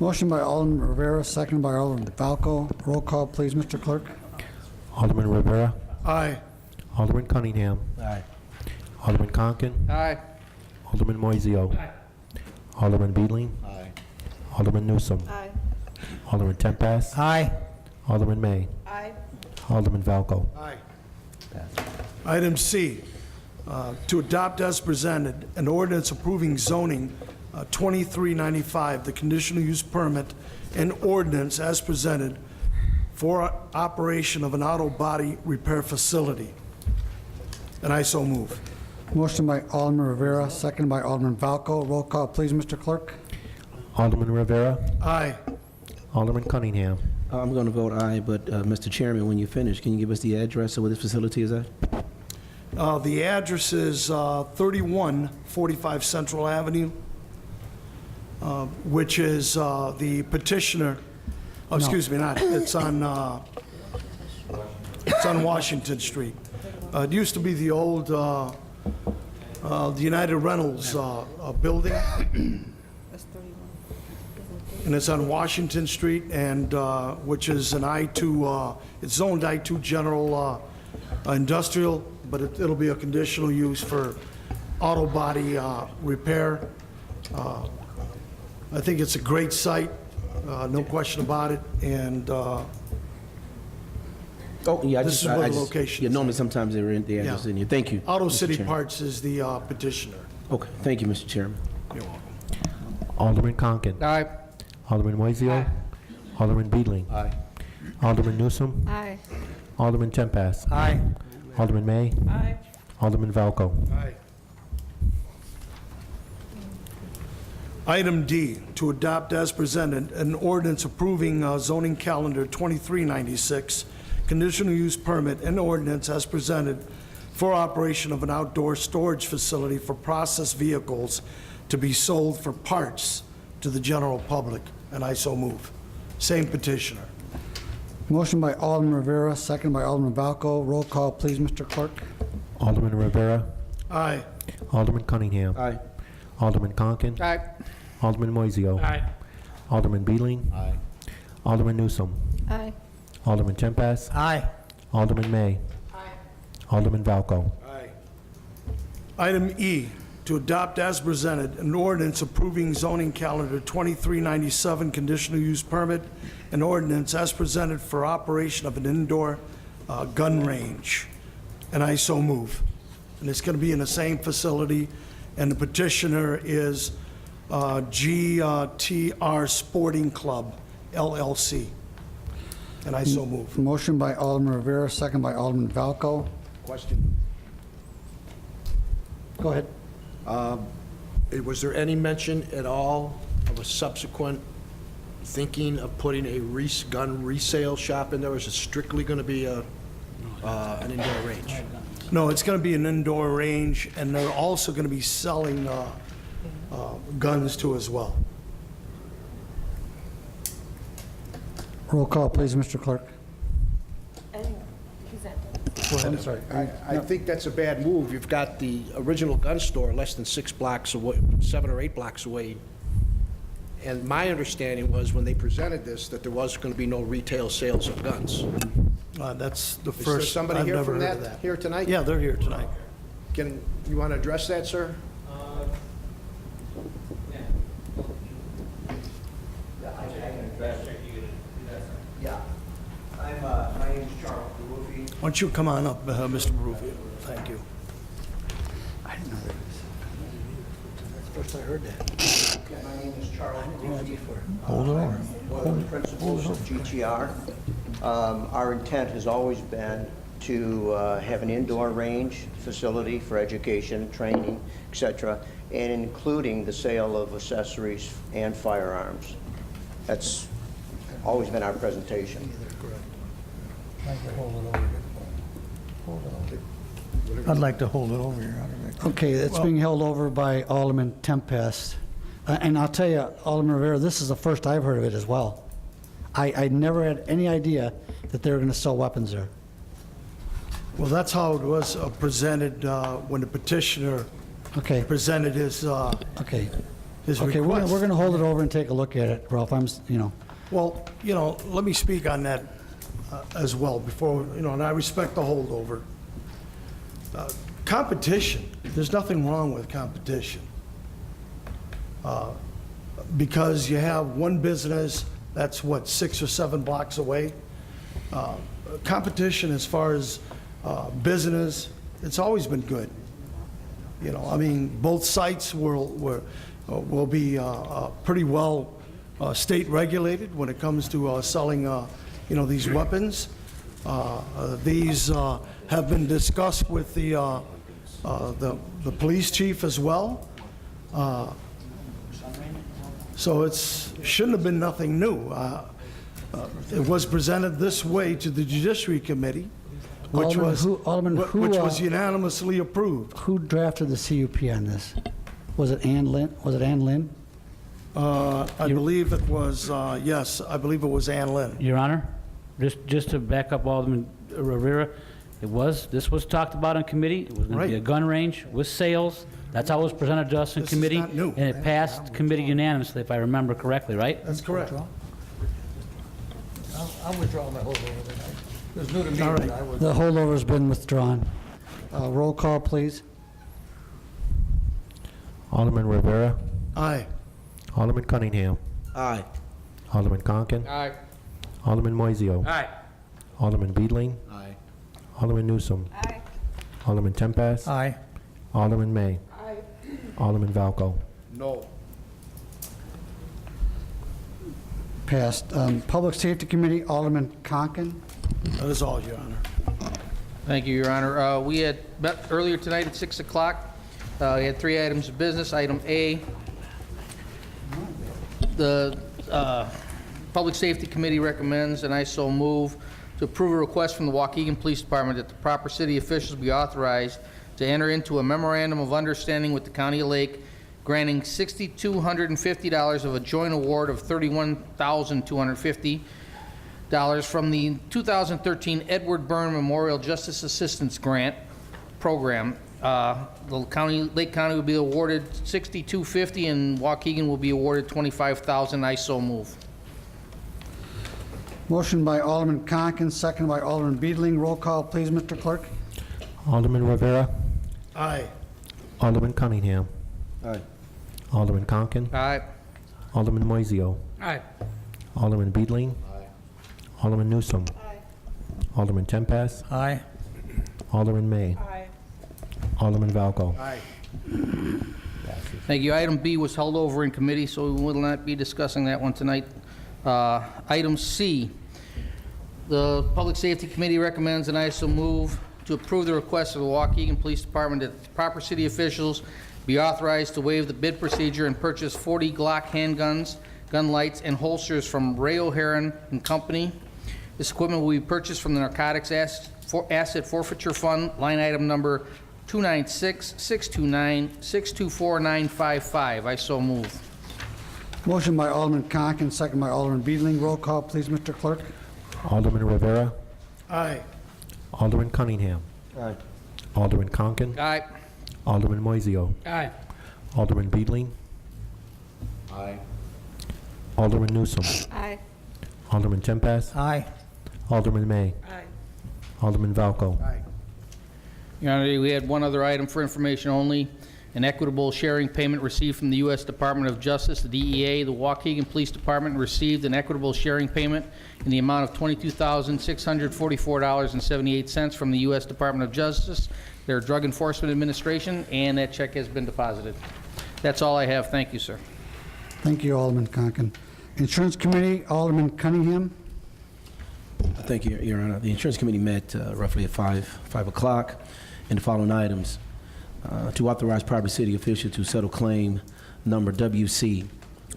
Motion by Alderman Rivera, second by Alderman Valco. Roll call, please, Mr. Clerk. Alderman Rivera. Aye. Alderman Cunningham. Aye. Alderman Conken. Aye. Alderman Moiseo. Aye. Alderman Beedling. Aye. Alderman Newsom. Aye. Alderman Tempest. Aye. Alderman May. Aye. Alderman Valco. Aye. Item C, to adopt as presented an ordinance approving zoning 2395, the conditional use permit and ordinance as presented for operation of an auto body repair facility. And I so move. Motion by Alderman Rivera, second by Alderman Valco. Roll call, please, Mr. Clerk. Alderman Rivera. Aye. Alderman Cunningham. I'm going to vote aye, but Mr. Chairman, when you finish, can you give us the address of where this facility is at? The address is 3145 Central Avenue, which is the petitioner, oh, excuse me, not, it's on Washington Street. It used to be the old the United Rentals building. That's 31. And it's on Washington Street, and which is an I-2, it's zoned I-2 general industrial, but it'll be a conditional use for auto body repair. I think it's a great site, no question about it, and Oh, yeah, this is where the location Yeah, is. normally sometimes they're in the address Yeah. in here. Thank you. Auto Mr. City Chairman. Parts is the petitioner. Okay, thank you, Mr. Chairman. You're welcome. Alderman Conken. Aye. Alderman Moiseo. Alderman Beedling. Aye. Alderman Newsom. Aye. Alderman Tempest. Aye. Alderman May. Aye. Alderman Valco. Aye. Item D, to adopt as presented an ordinance approving zoning calendar 2396, conditional use permit and ordinance as presented for operation of an outdoor storage facility for processed vehicles to be sold for parts to the general public, and I so move. Same petitioner. Motion by Alderman Rivera, second by Alderman Valco. Roll call, please, Mr. Clerk. Alderman Rivera. Aye. Alderman Cunningham. Aye. Alderman Conken. Aye. Alderman Moiseo. Aye. Alderman Beedling. Aye. Alderman Newsom. Aye. Alderman Tempest. Aye. Alderman May. Alderman Valco. Aye. Item E, to adopt as presented an ordinance approving zoning calendar 2397 conditional use permit, an ordinance as presented for operation of an indoor gun range. And I so move. And it's going to be in the same facility, and the petitioner is GTR Sporting Club, LLC. And I so move. Motion by Alderman Rivera, second by Alderman Valco. Question. Go ahead. Was there any mention at all of a subsequent thinking of putting a gun resale shop in there? Or is it strictly going to be an indoor range? No, it's going to be an indoor range, and they're also going to be selling guns too as well. Roll call, please, Mr. Clerk. Go ahead, I'm sorry. I think that's a bad move. You've got the original gun store less than 6 blocks away, 7 or 8 blocks away. And my understanding was when they presented this, that there was going to be no retail sales of guns. That's the Is there first, somebody I've here never from heard of that that. here tonight? Yeah, they're here tonight. You want to address that, sir? Yeah. My name is Charles Barufi. Why don't you come on up, Mr. Barufio? Thank you. I didn't know that. First I heard that. My name is Charles Barufi. Hold it over. One of the principals of GTR. Our intent has always been to have an indoor range facility for education, training, etc., and including the sale of accessories and firearms. That's always been our presentation. I'd like to hold it over, Your Honor. Okay, it's being held over by Alderman Tempest. And I'll tell you, Alderman Rivera, this is the first I've heard of it as well. I never had any idea that they were going to sell weapons there. Well, that's how it was presented when the petitioner presented his Okay, request. we're going to hold it over and take a look at it, Ralph. Well, let me speak on that as well before, and I respect the holdover. Competition, there's nothing wrong with competition. Because you have one business that's, 6 or 7 blocks away. Competition as far as business, it's always been good. Both sites will be pretty well state regulated when it comes to selling, these weapons. These have been discussed with the police chief as well. So it shouldn't have been nothing new. It was presented this way to the Judiciary Committee, which was unanimously approved. Who drafted the CUP on this? Was it Ann Lynn? I believe it was, yes, I believe it was Ann Lynn. Your Honor, just to back up Alderman Rivera, this was talked about in committee. It was going to be a gun range with sales. That's how it was presented to us in committee. This is not new. And it passed committee unanimously, if I remember correctly, right? That's correct. I'll withdraw my holdover tonight. It was new to me. All but I right, would- the holdover's been withdrawn. Roll call, please. Alderman Rivera. Aye. Alderman Cunningham. Aye. Alderman Conken. Aye. Alderman Moiseo. Aye. Alderman Beedling. Aye. Alderman Newsom. Aye. Alderman Tempest. Aye. Alderman May. Aye. Alderman Valco. No. Passed. Public Safety Committee, Alderman Conken. That is all, Your Honor. Thank you, Your Honor. We had met earlier tonight at 6 o'clock. We had 3 items of business. Item A, the Public Safety Committee recommends, and I so move, to approve a request from the Waukegan Police Department that the proper city officials be authorized to enter into a memorandum of understanding with the County of Lake, granting $6,250 of a joint award of $31,250 from the 2013 Edward Byrne Memorial Justice Assistance Grant Program. Lake County will be awarded $6,250 and Waukegan will be awarded $25,000. I so move. Motion by Alderman Conken, second by Alderman Beedling. Roll call, please, Mr. Clerk. Alderman Rivera. Aye. Alderman Cunningham. Aye. Alderman Conken. Aye. Alderman Moiseo. Aye. Alderman Beedling. Alderman Newsom. Alderman Tempest. Aye. Alderman May. Alderman Valco. Aye. Thank you. Item B was held over in committee, so we will not be discussing that one tonight. Item C, the Public Safety Committee recommends, and I so move, to approve the request of the Waukegan Police Department that the proper city officials be authorized to waive the bid procedure and purchase 40 Glock handguns, gun lights, and holsters from Ray O'Haron and Company. This equipment will be purchased from the Narcotics Asset Forfeiture Fund, line item number 296-629-624955. I so move. Motion by Alderman Conken, second by Alderman Beedling. Roll call, please, Mr. Clerk. Alderman Rivera. Aye. Alderman Cunningham. Aye. Alderman Conken. Aye. Alderman Moiseo. Aye. Alderman Beedling. Aye. Alderman Newsom. Aye. Alderman Tempest. Aye. Alderman May. Aye. Alderman Valco. Aye. Your Honor, we had one other item for information only. An equitable sharing payment received from the U.S. Department of Justice, the DEA. The Waukegan Police Department received an equitable sharing payment in the amount of $22,644.78 from the U.S. Department of Justice, their Drug Enforcement Administration, and that check has been deposited. That's all I have. Thank you, sir. Thank you, Alderman Conken. Insurance Committee, Alderman Cunningham. Thank you, Your Honor. The Insurance Committee met roughly at 5 o'clock, and the following items. To authorize proper city official to settle claim number WC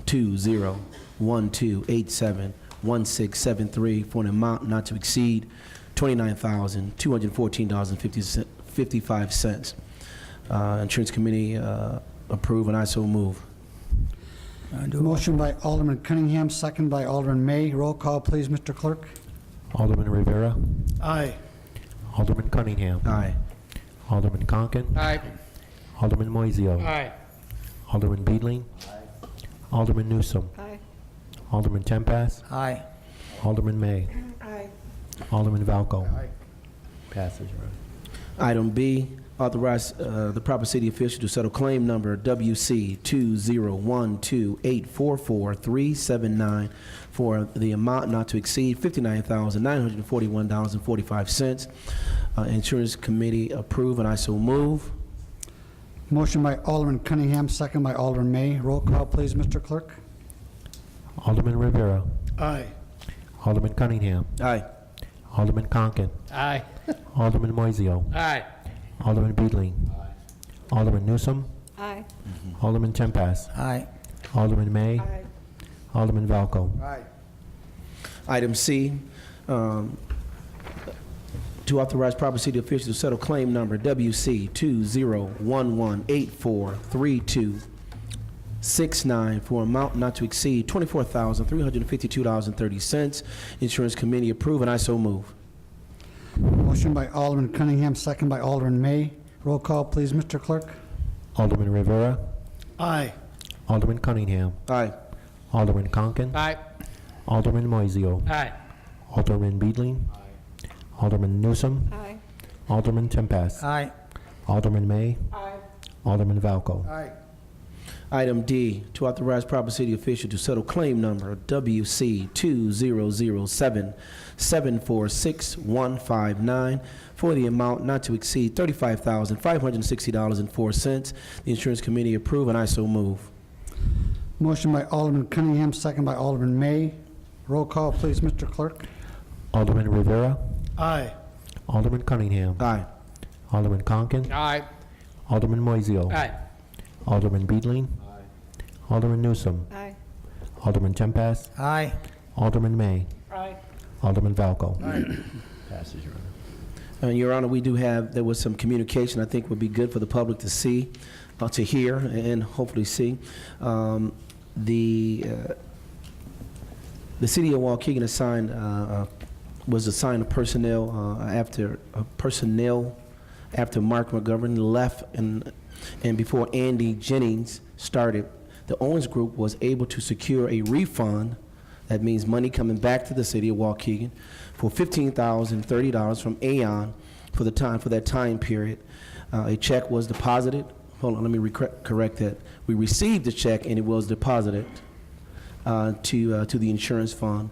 2012871673 for an amount not to exceed $29,214.55. Insurance Committee approve, and I so move. Motion by Alderman Cunningham, second by Alderman May. Roll call, please, Mr. Clerk. Alderman Rivera. Aye. Alderman Cunningham. Aye. Alderman Conken. Aye. Alderman Moiseo. Aye. Alderman Beedling. Alderman Newsom. Aye. Alderman Tempest. Aye. Alderman May. Aye. Alderman Valco. Aye. Passes, Your Honor. Item B, authorize the proper city official to settle claim number WC 2012844-379 for the amount not to exceed $59,941.45. Insurance Committee approve, and I so move. Motion by Alderman Cunningham, second by Alderman May. Roll call, please, Mr. Clerk. Alderman Rivera. Aye. Alderman Cunningham. Aye. Alderman Conken. Aye. Alderman Moiseo. Aye. Alderman Beedling. Alderman Newsom. Aye. Alderman Tempest. Aye. Alderman May. Aye. Alderman Valco. Aye. Item C, to authorize proper city officials to settle claim number WC 2011843269 for amount not to exceed $24,352.30. Insurance Committee approve, and I so move. Motion by Alderman Cunningham, second by Alderman May. Roll call, please, Mr. Clerk. Alderman Rivera. Aye. Alderman Cunningham. Aye. Alderman Conken. Aye. Alderman Moiseo. Aye. Alderman Beedling. Alderman Newsom. Aye. Alderman Tempest. Aye. Alderman May. Aye. Alderman Valco. Aye. Item D, to authorize proper city official to settle claim number WC 2007746159 for the amount not to exceed $35,560.04. The Insurance Committee approve, and I so move. Motion by Alderman Cunningham, second by Alderman May. Roll call, please, Mr. Clerk. Alderman Rivera. Aye. Alderman Cunningham. Aye. Alderman Conken. Aye. Alderman Moiseo. Aye. Alderman Beedling. Alderman Newsom. Aye. Alderman Tempest. Aye. Alderman May. Aye. Alderman Valco. Passes, Your Honor. Your Honor, there was some communication I think would be good for the public to see, to hear, and hopefully see. The city of Waukegan was assigned a personnel after Mark McGovern left and before Andy Jennings started. The Owens Group was able to secure a refund. That means money coming back to the city of Waukegan for $15,030 from Aon for that time period. A check was deposited. Hold on, let me correct that. We received the check and it was deposited to the insurance fund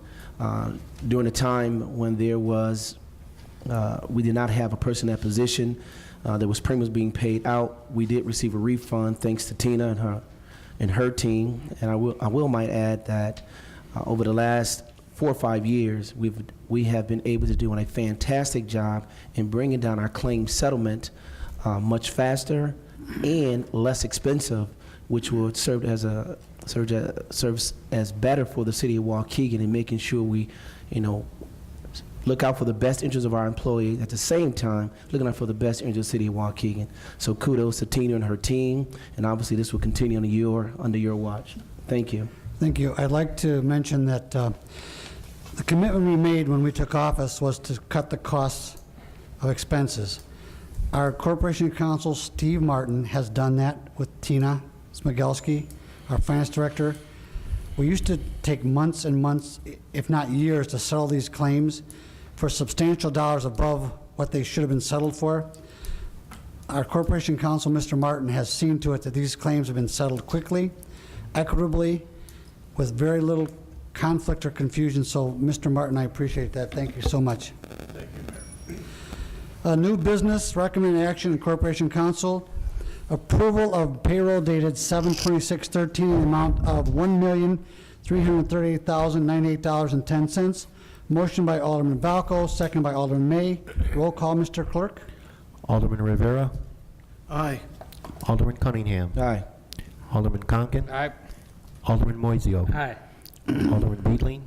during a time when there was we did not have a person in that position. There was premiums being paid out. We did receive a refund thanks to Tina and her team. And I will might add that over the last 4 or 5 years, we have been able to do a fantastic job in bringing down our claim settlement much faster and less expensive, which will serve as better for the city of Waukegan in making sure we, look out for the best interests of our employees, at the same time looking out for the best interests of the city of Waukegan. So kudos to Tina and her team, and obviously this will continue under your watch. Thank you. Thank you. I'd like to mention that the commitment we made when we took office was to cut the costs of expenses. Our Corporation Counsel, Steve Martin, has done that with Tina Smigelski, our finance director. We used to take months and months, if not years, to settle these claims for substantial dollars above what they should have been settled for. Our Corporation Counsel, Mr. Martin, has seen to it that these claims have been settled quickly, equitably, with very little conflict or confusion. So, Mr. Martin, I appreciate that. Thank you so much. Thank you, Mayor. New business, recommended action in Corporation Council. Approval of payroll dated 7/26/13 in the amount of $1,338,098.10. Motion by Alderman Valco, second by Alderman May. Roll call, Mr. Clerk. Alderman Rivera. Aye. Alderman Cunningham. Aye. Alderman Conken. Aye. Alderman Moiseo. Aye. Alderman Beedling.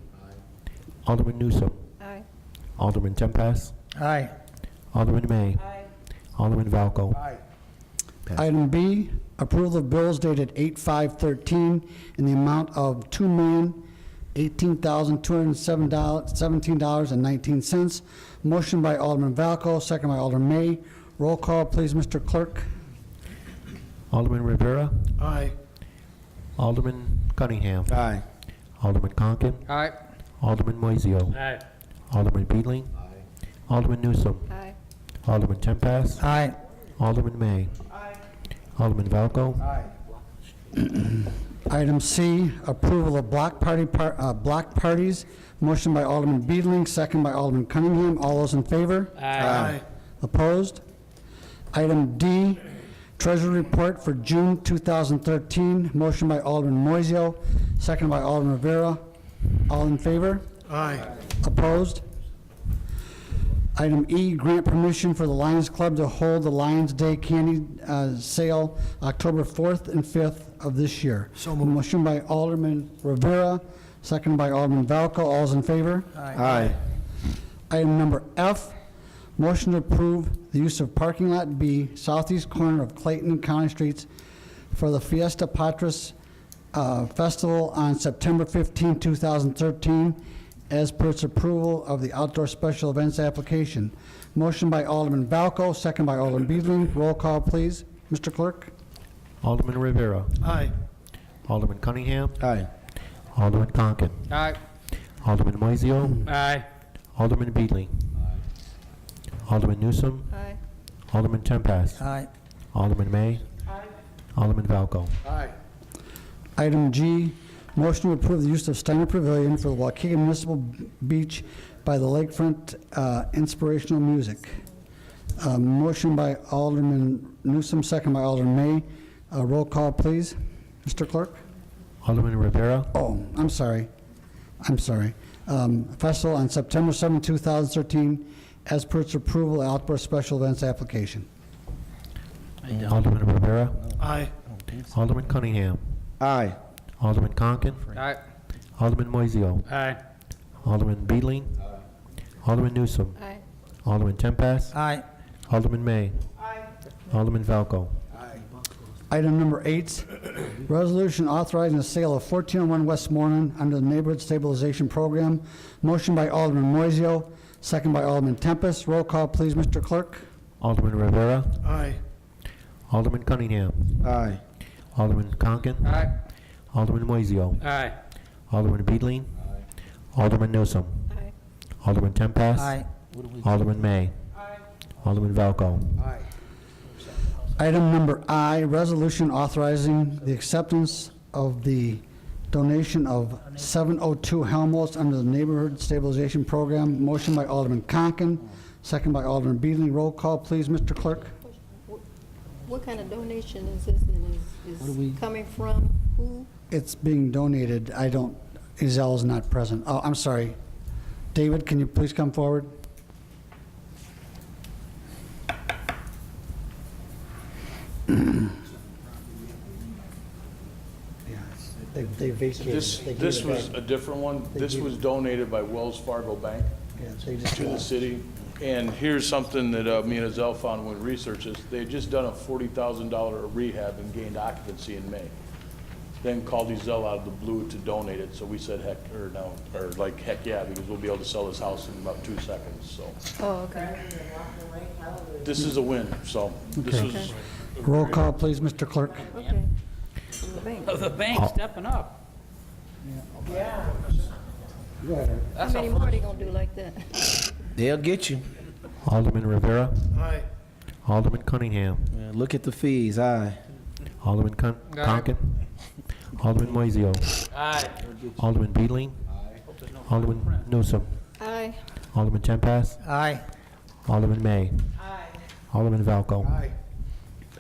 Alderman Newsom. Aye. Alderman Tempest. Aye. Alderman May. Aye. Alderman Valco. Aye. Item B, approval of bills dated 8/5/13 in the amount of $2,018,217.19. Motion by Alderman Valco, second by Alderman May. Roll call, please, Mr. Clerk. Alderman Rivera. Aye. Alderman Cunningham. Aye. Alderman Conken. Aye. Alderman Moiseo. Aye. Alderman Beedling. Alderman Newsom. Aye. Alderman Tempest. Aye. Alderman May. Alderman Valco. Aye. Item C, approval of block parties. Motion by Alderman Beedling, second by Alderman Cunningham. All those in favor? Aye. Opposed? Item D, Treasury Report for June 2013. Motion by Alderman Moiseo, second by Alderman Rivera. All in favor? Aye. Opposed? Item E, grant permission for the Lions Club to hold the Lions Day candy sale October 4th and 5th of this year. So moved. Motion by Alderman Rivera, second by Alderman Valco. All those in favor? Aye. Item number F, motion to approve the use of parking lot B, southeast corner of Clayton and County Streets for the Fiesta Patris Festival on September 15, 2013, as per its approval of the outdoor special events application. Motion by Alderman Valco, second by Alderman Beedling. Roll call, please. Mr. Clerk? Alderman Rivera. Aye. Alderman Cunningham. Aye. Alderman Conken. Aye. Alderman Moiseo. Aye. Alderman Beedling. Alderman Newsom. Aye. Alderman Tempest. Aye. Alderman May. Alderman Valco. Aye. Item G, motion to approve the use of Steiner Pavilion for the Waukegan Municipal Beach by the Lakefront Inspirational Music. Motion by Alderman Newsom, second by Alderman May. Roll call, please. Mr. Clerk? Alderman Rivera. Oh, I'm sorry. Festival on September 7, 2013, as per its approval, outdoor special events application. Alderman Rivera. Aye. Alderman Cunningham. Aye. Alderman Conken. Aye. Alderman Moiseo. Aye. Alderman Beedling. Alderman Newsom. Aye. Alderman Tempest. Aye. Alderman May. Alderman Valco. Item number 8, resolution authorizing the sale of 1401 Westmoreland under the Neighborhood Stabilization Program. Motion by Alderman Moiseo, second by Alderman Tempest. Roll call, please, Mr. Clerk. Alderman Rivera. Aye. Alderman Cunningham. Aye. Alderman Conken. Aye. Alderman Moiseo. Aye. Alderman Beedling. Alderman Newsom. Aye. Alderman Tempest. Aye. Alderman May. Alderman Valco. Aye. Item number I, resolution authorizing the acceptance of the donation of 702 Helmholtz under the Neighborhood Stabilization Program. Motion by Alderman Conken, second by Alderman Beedling. Roll call, please, Mr. Clerk. What kind of donation is this, and is coming from who? It's being donated. I don't, Ezell is not present. Oh, I'm sorry. David, can you please come forward? They vacated. This was a different one. This was donated by Wells Fargo Bank to the city. And here's something that me and Azell found when we researched this. They had just done a $40,000 rehab and gained occupancy in May. Then called Ezell out of the blue to donate it, so we said heck yeah, because we'll be able to sell this house in about 2 seconds, so. Oh, okay. This is a win, so this Okay. was. Roll call, please, Mr. Clerk. Okay. From the bank. The bank's stepping up. How many more are they gonna do like that? They'll get you. Alderman Rivera. Aye. Alderman Cunningham. Yeah, look at the fees. Aye. Alderman Conken. Alderman Moiseo. Aye. Alderman Beedling. Alderman Newsom. Aye. Alderman Tempest. Aye. Alderman May. Aye. Alderman Valco. Aye.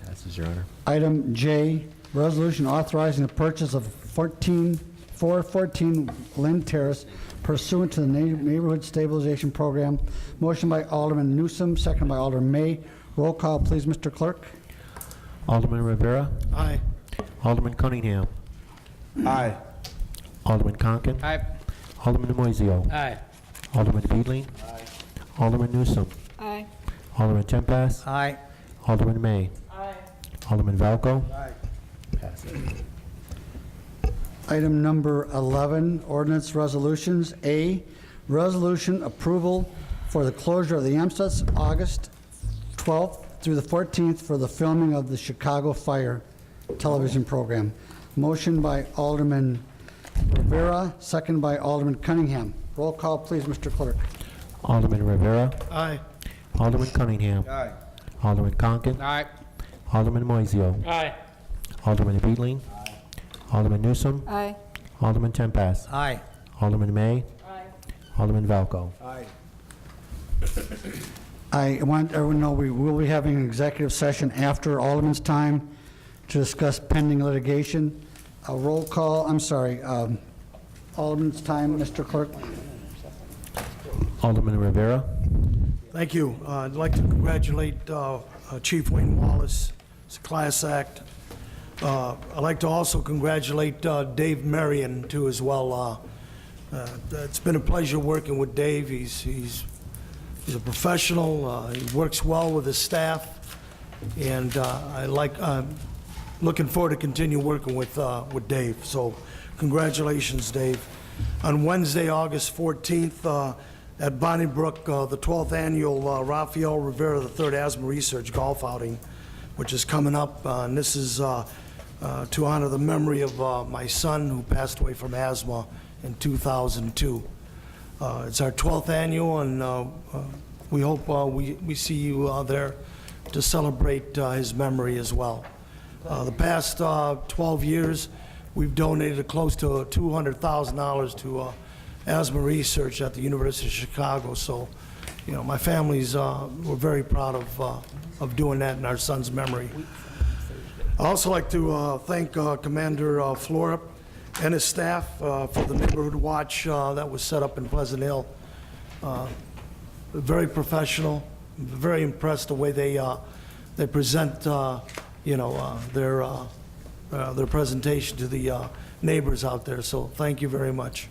Passes, Your Honor. Item J, resolution authorizing the purchase of 414 Lynn Terrace pursuant to the Neighborhood Stabilization Program. Motion by Alderman Newsom, second by Alderman May. Roll call, please, Mr. Clerk. Alderman Rivera. Aye. Alderman Cunningham. Aye. Alderman Conken. Aye. Alderman Moiseo. Aye. Alderman Beedling. Alderman Newsom. Aye. Alderman Tempest. Aye. Alderman May. Aye. Alderman Valco. Aye. Item number 11, ordinance resolutions. A, resolution approval for the closure of the Amstutz August 12th through the 14th for the filming of the Chicago Fire television program. Motion by Alderman Rivera, second by Alderman Cunningham. Roll call, please, Mr. Clerk. Alderman Rivera. Aye. Alderman Cunningham. Aye. Alderman Conken. Aye. Alderman Moiseo. Aye. Alderman Beedling. Alderman Newsom. Aye. Alderman Tempest. Aye. Alderman May. Aye. Alderman Valco. Aye. I want everyone to know we will be having an executive session after Alderman's time to discuss pending litigation. A roll call, I'm sorry, Alderman's time, Mr. Clerk. Alderman Rivera. Thank you. I'd like to congratulate Chief Wayne Wallace. It's a class act. I'd like to also congratulate Dave Marion, too, as well. It's been a pleasure working with Dave. He's a professional. He works well with his staff, and I'm looking forward to continue working with Dave. So, congratulations, Dave. On Wednesday, August 14th, at Bonnybrook, the 12th annual Rafael Rivera III Asthma Research Golf Outing, which is coming up, and this is to honor the memory of my son who passed away from asthma in 2002. It's our 12th annual, and we hope we see you there to celebrate his memory as well. The past 12 years, we've donated close to $200,000 to asthma research at the University of Chicago. So, you know, my family's we're very proud of doing that in our son's memory. I'd also like to thank Commander Florup and his staff for the neighborhood watch that was set up in Pleasant Hill. Very professional. Very impressed the way they present, their presentation to the neighbors out there. So thank you very much.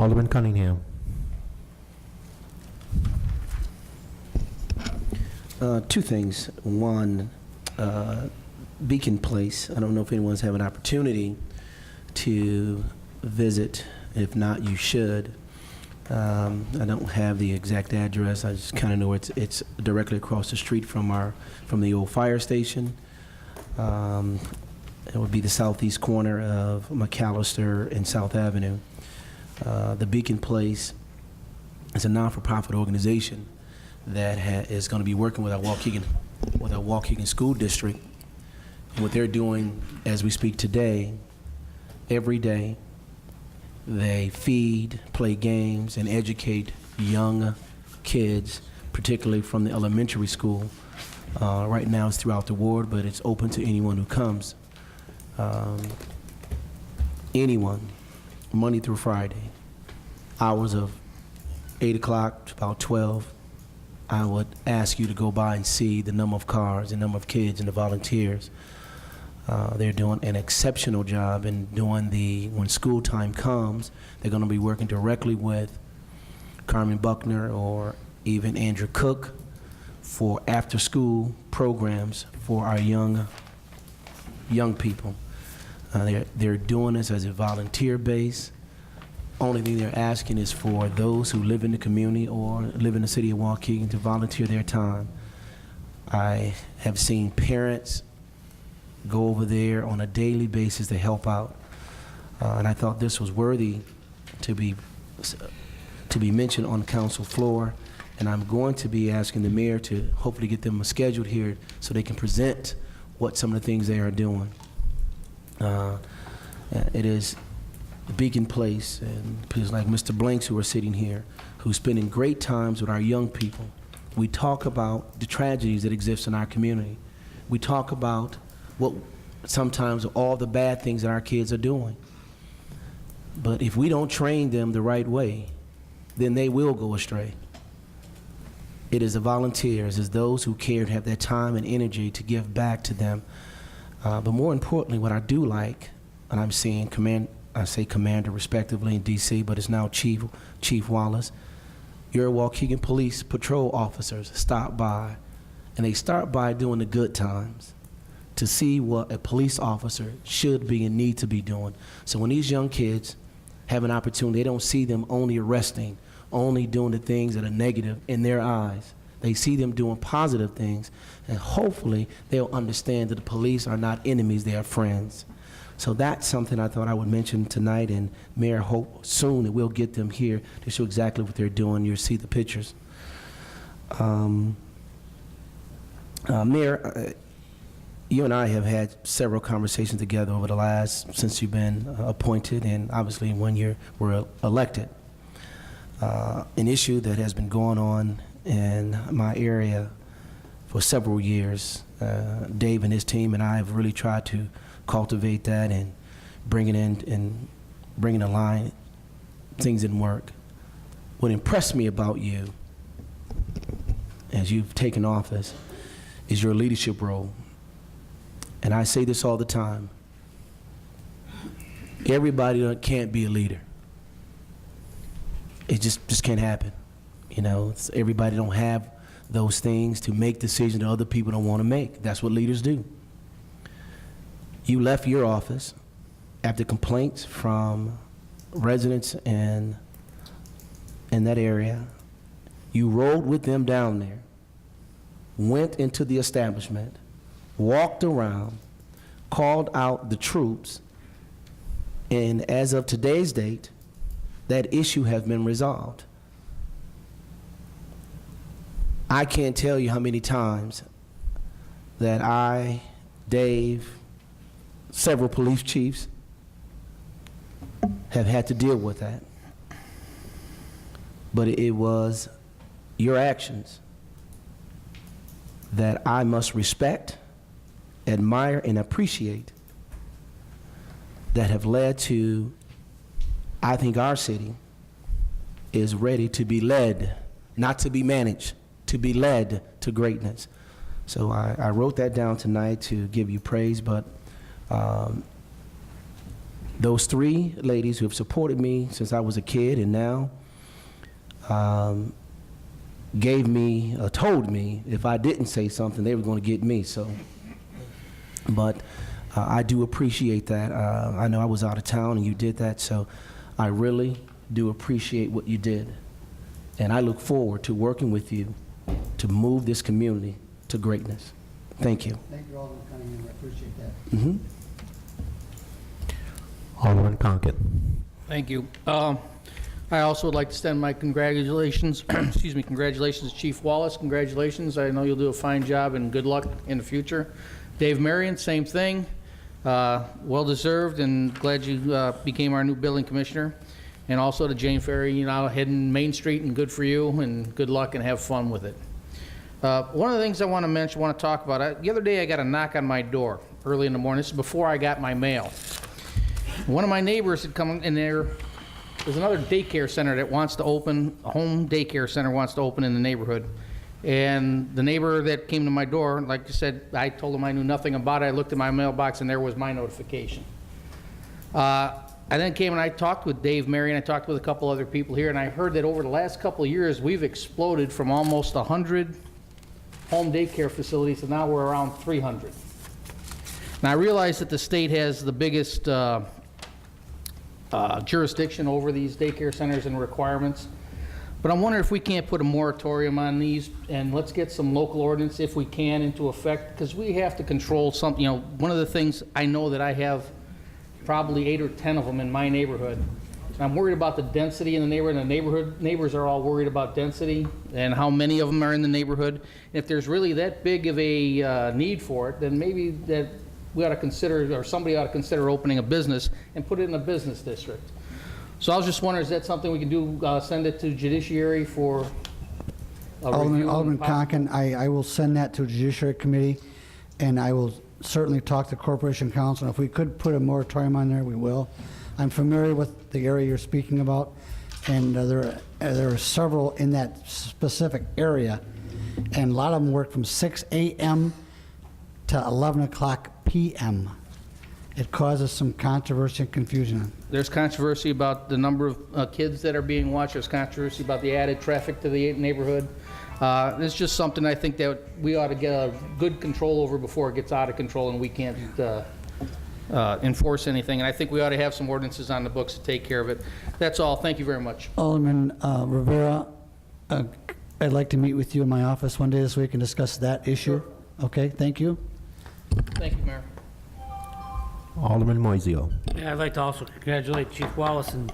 Alderman Cunningham. Two things. One, Beacon Place. I don't know if anyone's had an opportunity to visit. If not, you should. I don't have the exact address. I just kind of know it's directly across the street from the old fire station. It would be the southeast corner of McAllister and South Avenue. The Beacon Place is a non-for-profit organization that is going to be working with our Waukegan School District. And what they're doing as we speak today, every day, they feed, play games, and educate young kids, particularly from the elementary school. Right now it's throughout the ward, but it's open to anyone who comes. Anyone, Monday through Friday, hours of 8 o'clock to about 12, I would ask you to go by and see the number of cars, the number of kids, and the volunteers. They're doing an exceptional job in doing when school time comes, they're going to be working directly with Carmen Buckner or even Andrew Cook for after-school programs for our young people. They're doing this as a volunteer base. Only thing they're asking is for those who live in the community or live in the city of Waukegan to volunteer their time. I have seen parents go over there on a daily basis to help out, and I thought this was worthy to be mentioned on the council floor. And I'm going to be asking the mayor to hopefully get them scheduled here so they can present what some of the things they are doing. It is Beacon Place and people like Mr. Blanks who are sitting here, who's spending great times with our young people. We talk about the tragedies that exist in our community. We talk about what sometimes all the bad things that our kids are doing. But if we don't train them the right way, then they will go astray. It is the volunteers, it's those who care and have that time and energy to give back to them. But more importantly, what I do like, and I'm seeing I say commander respectively in DC, but it's now Chief Wallace, your Waukegan police patrol officers stop by, and they start by doing the good times to see what a police officer should be and need to be doing. So when these young kids have an opportunity, they don't see them only arresting, only doing the things that are negative in their eyes. They see them doing positive things, and hopefully they'll understand that the police are not enemies, they are friends. So that's something I thought I would mention tonight, and Mayor, hope soon that we'll get them here to show exactly what they're doing. You'll see the pictures. Mayor, you and I have had several conversations together over the since you've been appointed, and obviously when you were elected. An issue that has been going on in my area for several years. Dave and his team and I have really tried to cultivate that and bring it in and bring it in line. Things didn't work. What impressed me about you as you've taken office is your leadership role. And I say this all the time. Everybody can't be a leader. It just can't happen. You know, everybody don't have those things to make decisions that other people don't want to make. That's what leaders do. You left your office after complaints from residents in that area. You rode with them down there, went into the establishment, walked around, called out the troops, and as of today's date, that issue has been resolved. I can't tell you how many times that I, Dave, several police chiefs have had to deal with that. But it was your actions that I must respect, admire, and appreciate that have led to, I think our city is ready to be led, not to be managed, to be led to greatness. So I wrote that down tonight to give you praise, but those three ladies who have supported me since I was a kid and now gave me, told me if I didn't say something, they were going to get me. So, but I do appreciate that. I know I was out of town and you did that, so I really do appreciate what you did. And I look forward to working with you to move this community to greatness. Thank you. Thank you all for coming in. I appreciate that. Mm-hmm. Alderman Conken. Thank you. I also would like to extend my congratulations, excuse me, congratulations to Chief Wallace. Congratulations. I know you'll do a fine job and good luck in the future. Dave Marion, same thing. Well-deserved and glad you became our new building commissioner. And also to Jane Ferry, you know, heading Main Street, and good for you and good luck and have fun with it. One of the things I want to mention, want to talk about, the other day I got a knock on my door early in the morning. This is before I got my mail. One of my neighbors had come in there. There's another daycare center that wants to open, a home daycare center wants to open in the neighborhood. And the neighbor that came to my door, like I said, I told him I knew nothing about it. I looked at my mailbox and there was my notification. I then came and I talked with Dave Marion, I talked with a couple other people here, and I heard that over the last couple of years, we've exploded from almost 100 home daycare facilities, and now we're around 300. Now, I realize that the state has the biggest jurisdiction over these daycare centers and requirements, but I'm wondering if we can't put a moratorium on these, and let's get some local ordinance, if we can, into effect, because we have to control something. You know, one of the things I know that I have probably 8 or 10 of them in my neighborhood. And I'm worried about the density in the neighborhood, and the neighbors are all worried about density and how many of them are in the neighborhood. And if there's really that big of a need for it, then maybe that we ought to consider, or somebody ought to consider opening a business and put it in a business district. So I was just wondering, is that something we can do, send it to Judiciary for a review? Alderman Conken, I will send that to Judiciary Committee, and I will certainly talk to Corporation Council. If we could put a moratorium on there, we will. I'm familiar with the area you're speaking about, and there are several in that specific area, and a lot of them work from 6 a.m. to 11 o'clock p.m. It causes some controversy and confusion. There's controversy about the number of kids that are being watched. There's controversy about the added traffic to the neighborhood. It's just something I think that we ought to get a good control over before it gets out of control and we can't enforce anything. And I think we ought to have some ordinances on the books to take care of it. That's all. Thank you very much. Alderman Rivera, I'd like to meet with you in my office one day this week and discuss that issue. Sure. Okay, thank you. Thank you, Mayor. Alderman Moiseo. Yeah, I'd like to also congratulate Chief Wallace and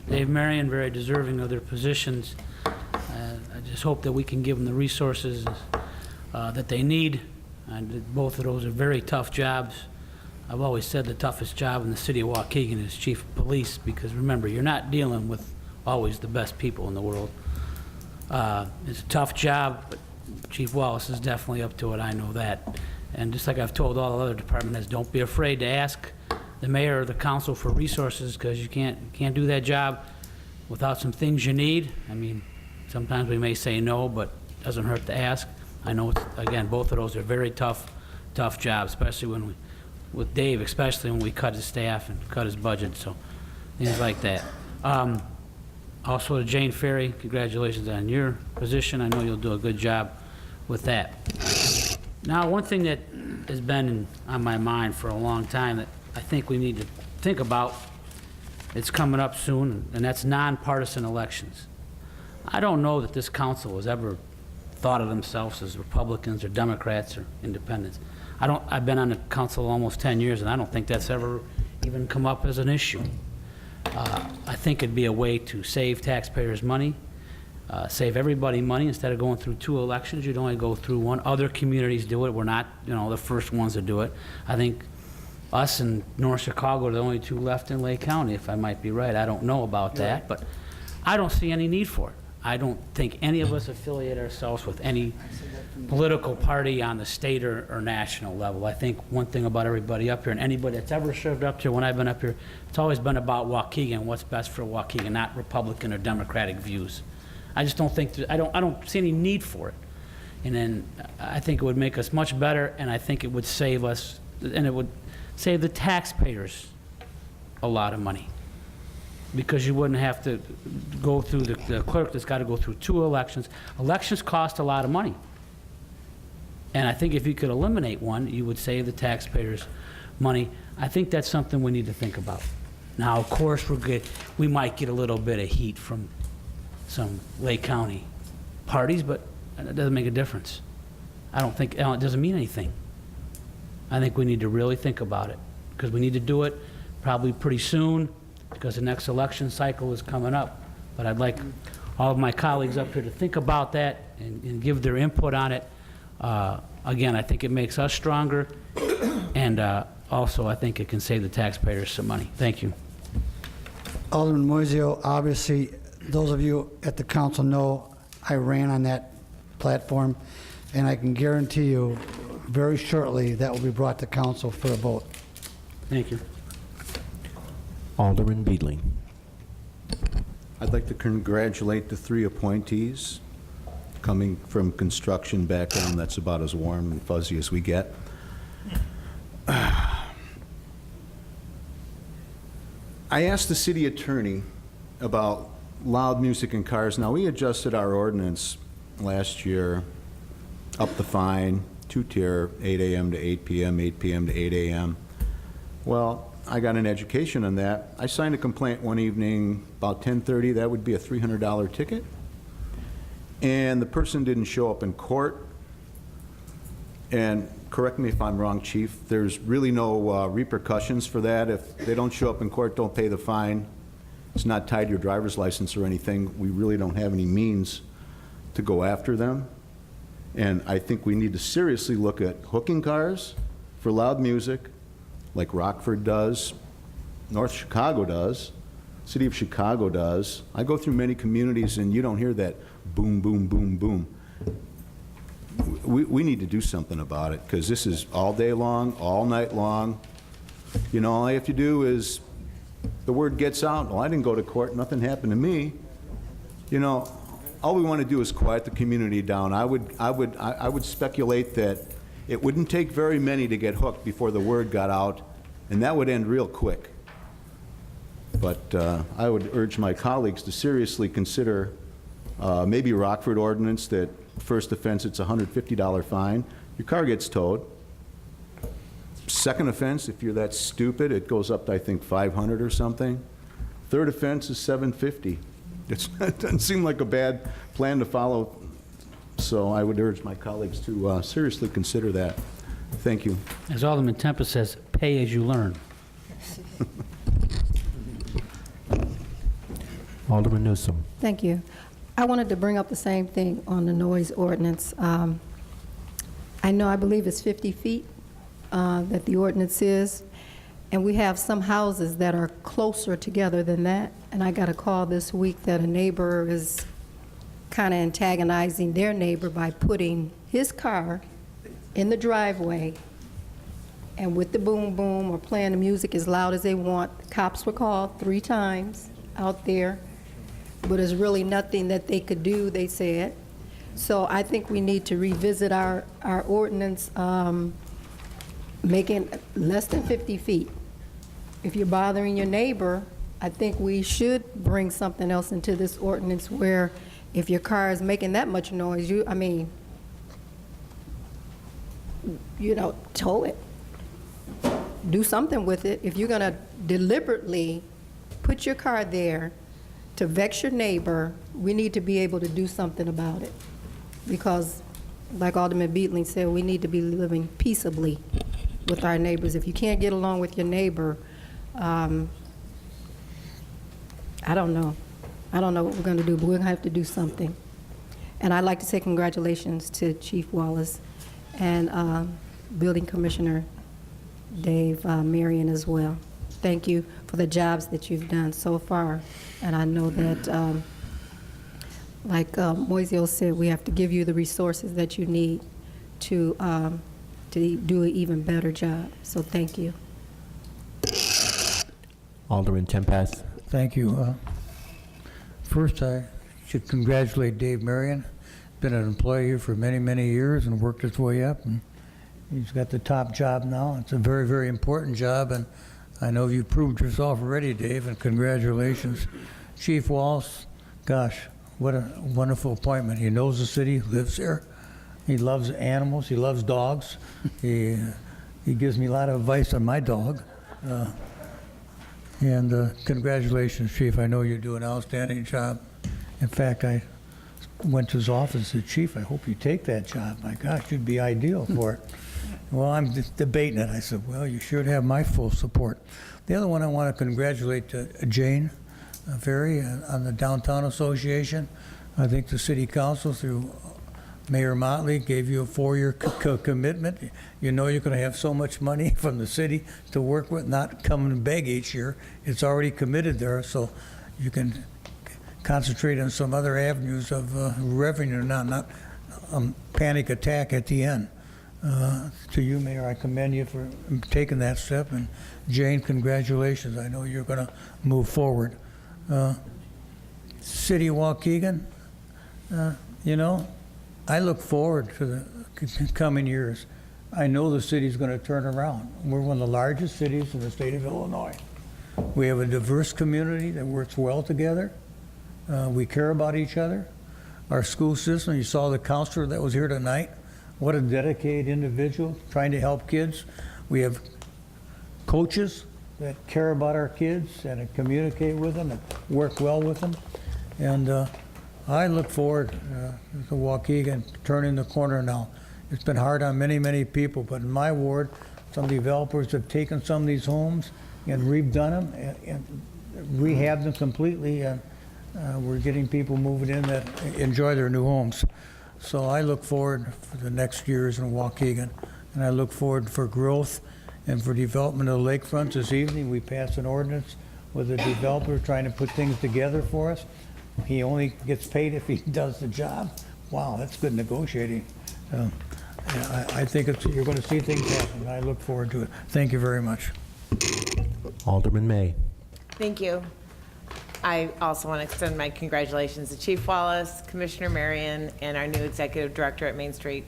Dave Marion, very deserving of their positions. I just hope that we can give them the resources that they need. And both of those are very tough jobs. I've always said the toughest job in the city of Waukegan is chief of police, because remember, you're not dealing with always the best people in the world. It's a tough job, but Chief Wallace is definitely up to it, I know that. And just like I've told all the other department heads, don't be afraid to ask the mayor or the council for resources, because you can't do that job without some things you need. I mean, sometimes we may say no, but it doesn't hurt to ask. I know, again, both of those are very tough jobs, especially with Dave, especially when we cut his staff and cut his budget, so things like that. Also to Jane Ferry, congratulations on your position. I know you'll do a good job with that. Now, one thing that has been on my mind for a long time that I think we need to think about, it's coming up soon, and that's nonpartisan elections. I don't know that this council has ever thought of themselves as Republicans or Democrats or independents. I've been on the council almost 10 years, and I don't think that's ever even come up as an issue. I think it'd be a way to save taxpayers money, save everybody money. Instead of going through 2 elections, you'd only go through one. Other communities do it. We're not, the first ones to do it. I think us and North Chicago are the only 2 left in Lake County, if I might be right. I don't know about that, but I don't see any need for it. I don't think any of us affiliate ourselves with any political party on the state or national level. I think one thing about everybody up here, and anybody that's ever served up here when I've been up here, it's always been about Waukegan, what's best for Waukegan, not Republican or Democratic views. I just don't think, I don't see any need for it. And then I think it would make us much better, and I think it would save us, and it would save the taxpayers a lot of money, because you wouldn't have to go through the clerk that's got to go through 2 elections. Elections cost a lot of money. And I think if you could eliminate one, you would save the taxpayers money. I think that's something we need to think about. Now, of course, we might get a little bit of heat from some Lake County parties, but it doesn't make a difference. I don't think, it doesn't mean anything. I think we need to really think about it, because we need to do it probably pretty soon, because the next election cycle is coming up. But I'd like all of my colleagues up here to think about that and give their input on it. Again, I think it makes us stronger, and also I think it can save the taxpayers some money. Thank you. Alderman Moiseo, obviously, those of you at the council know I ran on that platform, and I can guarantee you very shortly that will be brought to council for a vote. Thank you. Alderman Beedling. I'd like to congratulate the 3 appointees. Coming from construction background, that's about as warm and fuzzy as we get. I asked the city attorney about loud music in cars. Now, we adjusted our ordinance last year, up the fine, 2-tier, 8 a.m. to 8 p.m., 8 p.m. to 8 a.m. Well, I got an education on that. I signed a complaint one evening about 10:30. That would be a $300 ticket. And the person didn't show up in court. And correct me if I'm wrong, Chief, there's really no repercussions for that. If they don't show up in court, don't pay the fine. It's not tied to your driver's license or anything. We really don't have any means to go after them. And I think we need to seriously look at hooking cars for loud music, like Rockford does, North Chicago does, City of Chicago does. I go through many communities and you don't hear that boom, boom, boom, boom. We need to do something about it, because this is all day long, all night long. You know, all I have to do is the word gets out, well, I didn't go to court, nothing happened to me. You know, all we want to do is quiet the community down. I would speculate that it wouldn't take very many to get hooked before the word got out, and that would end real quick. But I would urge my colleagues to seriously consider maybe Rockford ordinance that first offense, it's a $150 fine. Your car gets towed. Second offense, if you're that stupid, it goes up to, I think, $500 or something. Third offense is $750. It doesn't seem like a bad plan to follow. So I would urge my colleagues to seriously consider that. Thank you. As Alderman Tempest says, pay as you learn. Alderman Newsom. Thank you. I wanted to bring up the same thing on the noise ordinance. I believe it's 50 feet that the ordinance is, and we have some houses that are closer together than that. And I got a call this week that a neighbor is kind of antagonizing their neighbor by putting his car in the driveway, and with the boom boom or playing the music as loud as they want. The cops were called 3 times out there, but there's really nothing that they could do, they said. So I think we need to revisit our ordinance, making less than 50 feet. If you're bothering your neighbor, I think we should bring something else into this ordinance where if your car is making that much noise, tow it. Do something with it. If you're gonna deliberately put your car there to vex your neighbor, we need to be able to do something about it. Because, like Alderman Beedling said, we need to be living peaceably with our neighbors. If you can't get along with your neighbor, I don't know. I don't know what we're going to do, but we're going to have to do something. And I'd like to say congratulations to Chief Wallace and Building Commissioner Dave Marion as well. Thank you for the jobs that you've done so far. And I know that, like Moiseo said, we have to give you the resources that you need to do an even better job. So thank you. Alderman Tempest. Thank you. First, I should congratulate Dave Marion. Been an employee here for many, many years and worked his way up. And he's got the top job now. It's a very, very important job, and I know you proved yourself already, Dave, and congratulations. Chief Wallace, gosh, what a wonderful appointment. He knows the city, lives there. He loves animals, he loves dogs. He gives me a lot of advice on my dog. Congratulations, Chief. I know you do an outstanding job. In fact, I went to his office and said, Chief, I hope you take that job. My gosh, you'd be ideal for it. Well, I'm just debating it. I said, well, you should have my full support. The other one I want to congratulate Jane Ferry on the Downtown Association. I think the City Council, through Mayor Motley, gave you a 4-year commitment. You know you're going to have so much money from the city to work with, not come and beg each year. It's already committed there, so you can concentrate on some other avenues of revenue, not panic attack at the end. To you, Mayor, I commend you for taking that step, and Jane, congratulations. I know you're going to move forward. City of Waukegan, you know, I look forward to the coming years. I know the city's going to turn around. We're one of the largest cities in the state of Illinois. We have a diverse community that works well together. We care about each other. Our school system, you saw the counselor that was here tonight. What a dedicated individual trying to help kids. We have coaches that care about our kids and communicate with them and work well with them. And I look forward to Waukegan turning the corner now. It's been hard on many, many people, but in my ward, some developers have taken some of these homes and redone them and rehabbed them completely, and we're getting people moving in that enjoy their new homes. So I look forward for the next years in Waukegan, and I look forward for growth and for development of the lakefronts. This evening, we passed an ordinance with a developer trying to put things together for us. He only gets paid if he does the job. Wow, that's good negotiating. I think you're going to see things happen. I look forward to it. Thank you very much. Alderman May. Thank you. I also want to extend my congratulations to Chief Wallace, Commissioner Marion, and our new Executive Director at Main Street,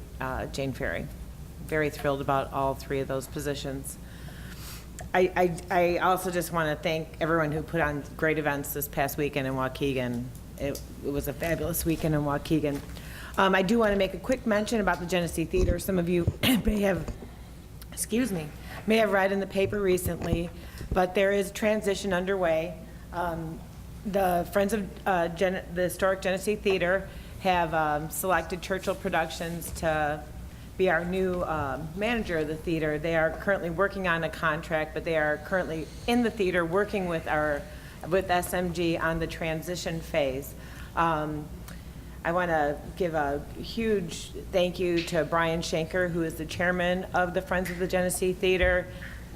Jane Ferry. Very thrilled about all 3 of those positions. I also just want to thank everyone who put on great events this past weekend in Waukegan. It was a fabulous weekend in Waukegan. I do want to make a quick mention about the Genesee Theater. Some of you may have read in the paper recently, but there is transition underway. The Friends of the Historic Genesee Theater have selected Churchill Productions to be our new manager of the theater. They are currently working on a contract, but they are currently in the theater working with SMG on the transition phase. I want to give a huge thank you to Brian Schenker, who is the chairman of the Friends of the Genesee Theater,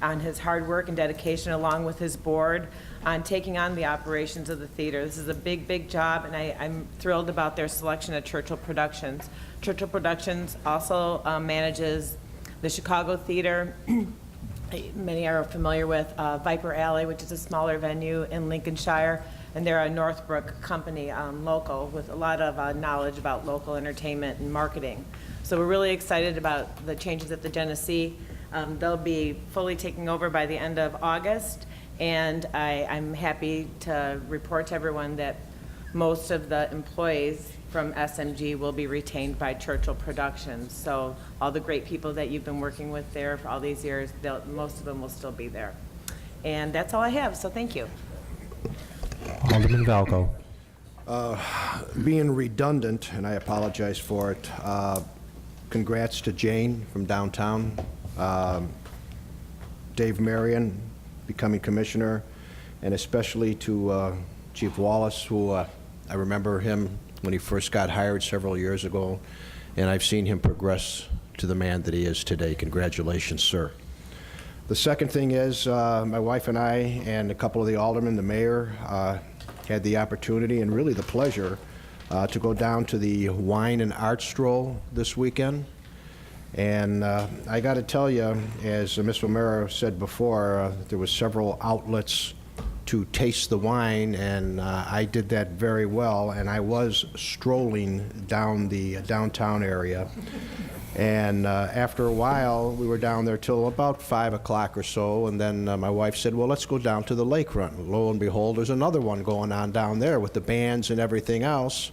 on his hard work and dedication, along with his board, on taking on the operations of the theater. This is a big, big job, and I'm thrilled about their selection of Churchill Productions. Churchill Productions also manages the Chicago Theater. Many are familiar with Viper Alley, which is a smaller venue in Lincolnshire, and they're a Northbrook company, local, with a lot of knowledge about local entertainment and marketing. So we're really excited about the changes at the Genesee. They'll be fully taking over by the end of August, and I'm happy to report to everyone that most of the employees from SMG will be retained by Churchill Productions. So all the great people that you've been working with there for all these years, most of them will still be there. And that's all I have, so thank you. Alderman Valco. Being redundant, and I apologize for it, congrats to Jane from downtown, Dave Marion becoming commissioner, and especially to Chief Wallace, who I remember him when he first got hired several years ago, and I've seen him progress to the man that he is today. Congratulations, sir. The second thing is, my wife and I and a couple of the aldermen, the mayor, had the opportunity and really the pleasure to go down to the Wine and Art Stroll this weekend. And I got to tell you, as Ms. O'Mara said before, there was several outlets to taste the wine, and I did that very well, and I was strolling down the downtown area. And after a while, we were down there till about 5 o'clock or so, and then my wife said, well, let's go down to the lake run. Lo and behold, there's another one going on down there with the bands and everything else.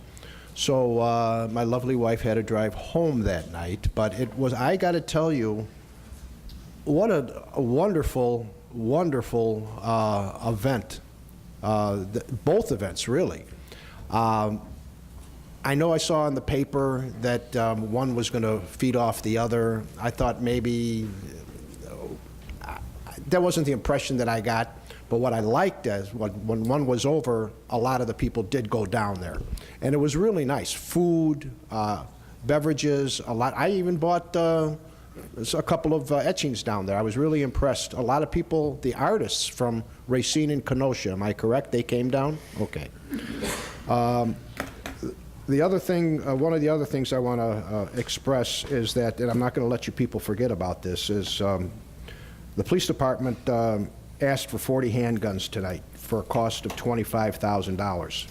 So my lovely wife had to drive home that night. But it was, I got to tell you, what a wonderful, wonderful event. Both events, really. I know I saw in the paper that one was going to feed off the other. I thought maybe that wasn't the impression that I got, but what I liked is when one was over, a lot of the people did go down there. And it was really nice. Food, beverages, a lot. I even bought a couple of etchings down there. I was really impressed. A lot of people, the artists from Racine and Kenosha, am I correct? They came down? Okay. The other thing, one of the other things I want to express is that, and I'm not going to let you people forget about this, is the police department asked for 40 handguns tonight for a cost of $25,000.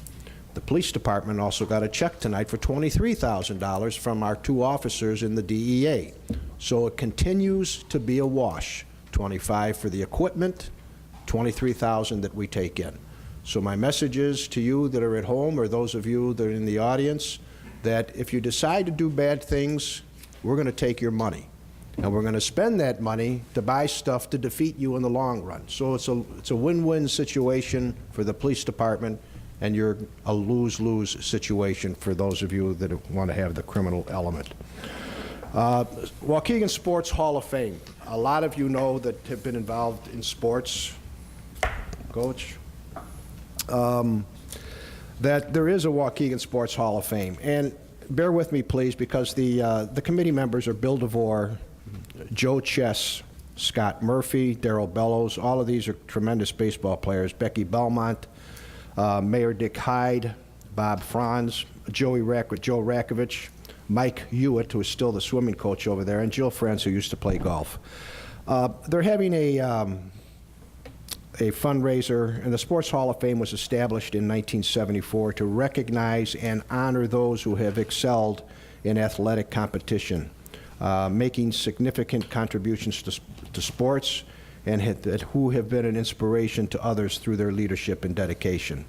The police department also got a check tonight for $23,000 from our 2 officers in the DEA. So it continues to be a wash. 25 for the equipment, 23,000 that we take in. So my message is to you that are at home, or those of you that are in the audience, that if you decide to do bad things, we're going to take your money. And we're going to spend that money to buy stuff to defeat you in the long run. So it's a win-win situation for the police department, and you're a lose-lose situation for those of you that want to have the criminal element. Waukegan Sports Hall of Fame. A lot of you know that have been involved in sports. Coach? That there is a Waukegan Sports Hall of Fame. And bear with me, please, because the committee members are Bill DeVore, Joe Chess, Scott Murphy, Darrell Bellows. All of these are tremendous baseball players. Becky Belmont, Mayor Dick Hyde, Bob Franz, Joe Rakovich, Mike Hewitt, who is still the swimming coach over there, and Jill Franz, who used to play golf. They're having a fundraiser, and the Sports Hall of Fame was established in 1974 to recognize and honor those who have excelled in athletic competition, making significant contributions to sports, and who have been an inspiration to others through their leadership and dedication.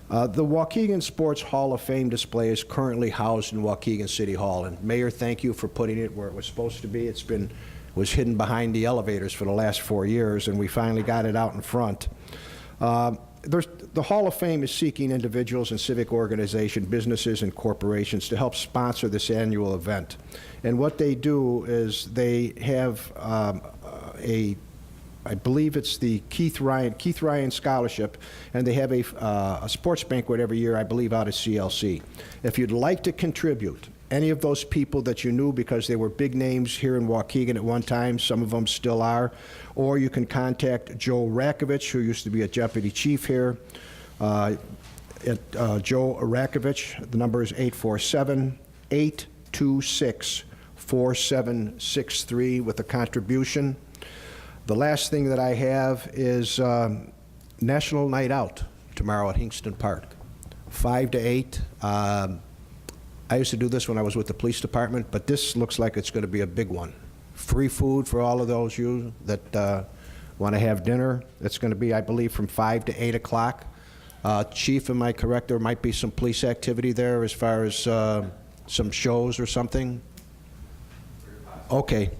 The Waukegan Sports Hall of Fame display is currently housed in Waukegan City Hall, and Mayor, thank you for putting it where it was supposed to be. Was hidden behind the elevators for the last 4 years, and we finally got it out in front. The Hall of Fame is seeking individuals and civic organizations, businesses, and corporations to help sponsor this annual event. And what they do is they have I believe it's the Keith Ryan Scholarship, and they have a sports banquet every year, I believe, out at CLC. If you'd like to contribute, any of those people that you knew because they were big names here in Waukegan at one time, some of them still are, or you can contact Joe Rakovich, who used to be a deputy chief here. Joe Rakovich, the number is 847-826-4763 with a contribution. The last thing that I have is National Night Out tomorrow at Hingston Park, 5 to 8. I used to do this when I was with the police department, but this looks like it's going to be a big one. Free food for all of those you that want to have dinner. It's going to be, I believe, from 5 to 8 o'clock. Chief, am I correct? There might be some police activity there as far as some shows or something? Okay.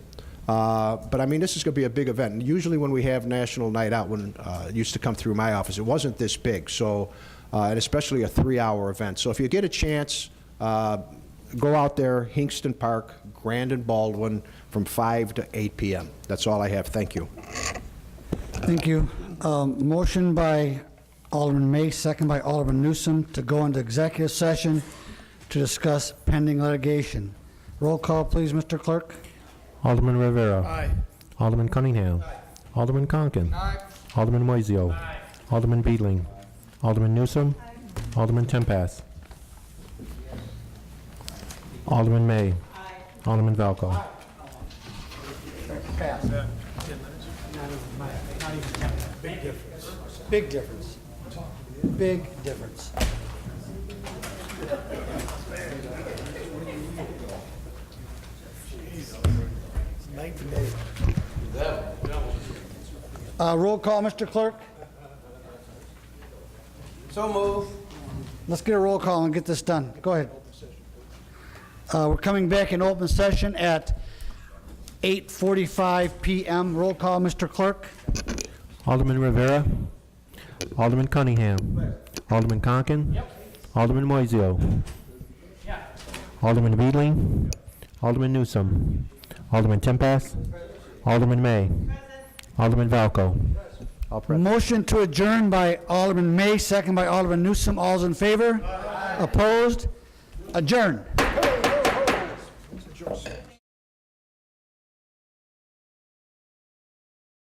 But I mean, this is going to be a big event. And usually when we have National Night Out, when it used to come through my office, it wasn't this big. So, and especially a 3-hour event. So if you get a chance, go out there, Hingston Park, Grand and Baldwin, from 5 to 8 p.m. That's all I have. Thank you. Thank you. Motion by Alderman May, second by Alderman Newsom, to go into executive session to discuss pending litigation. Roll call, please, Mr. Clerk. Alderman Rivera. Aye. Alderman Cunningham. Aye. Alderman Conkin. Aye. Alderman Moiseo. Aye. Alderman Beedling. Alderman Newsom. Aye. Alderman Tempass. Alderman May. Aye. Alderman Valco. Aye. Pass. Big difference. Big difference. Big difference. Roll call, Mr. Clerk. So move. Let's get a roll call and get this done. Go ahead. We're coming back in open session at 8:45 PM. Roll call, Mr. Clerk. Alderman Rivera. Alderman Cunningham. Alderman Conken. Alderman Moiseo. Alderman Beedling. Alderman Newsom. Alderman Tempest. Alderman May. Alderman Valco. All present. Motion to adjourn by Alderman May, second by Alderman Newsom. All's in favor? Opposed? Adjourn.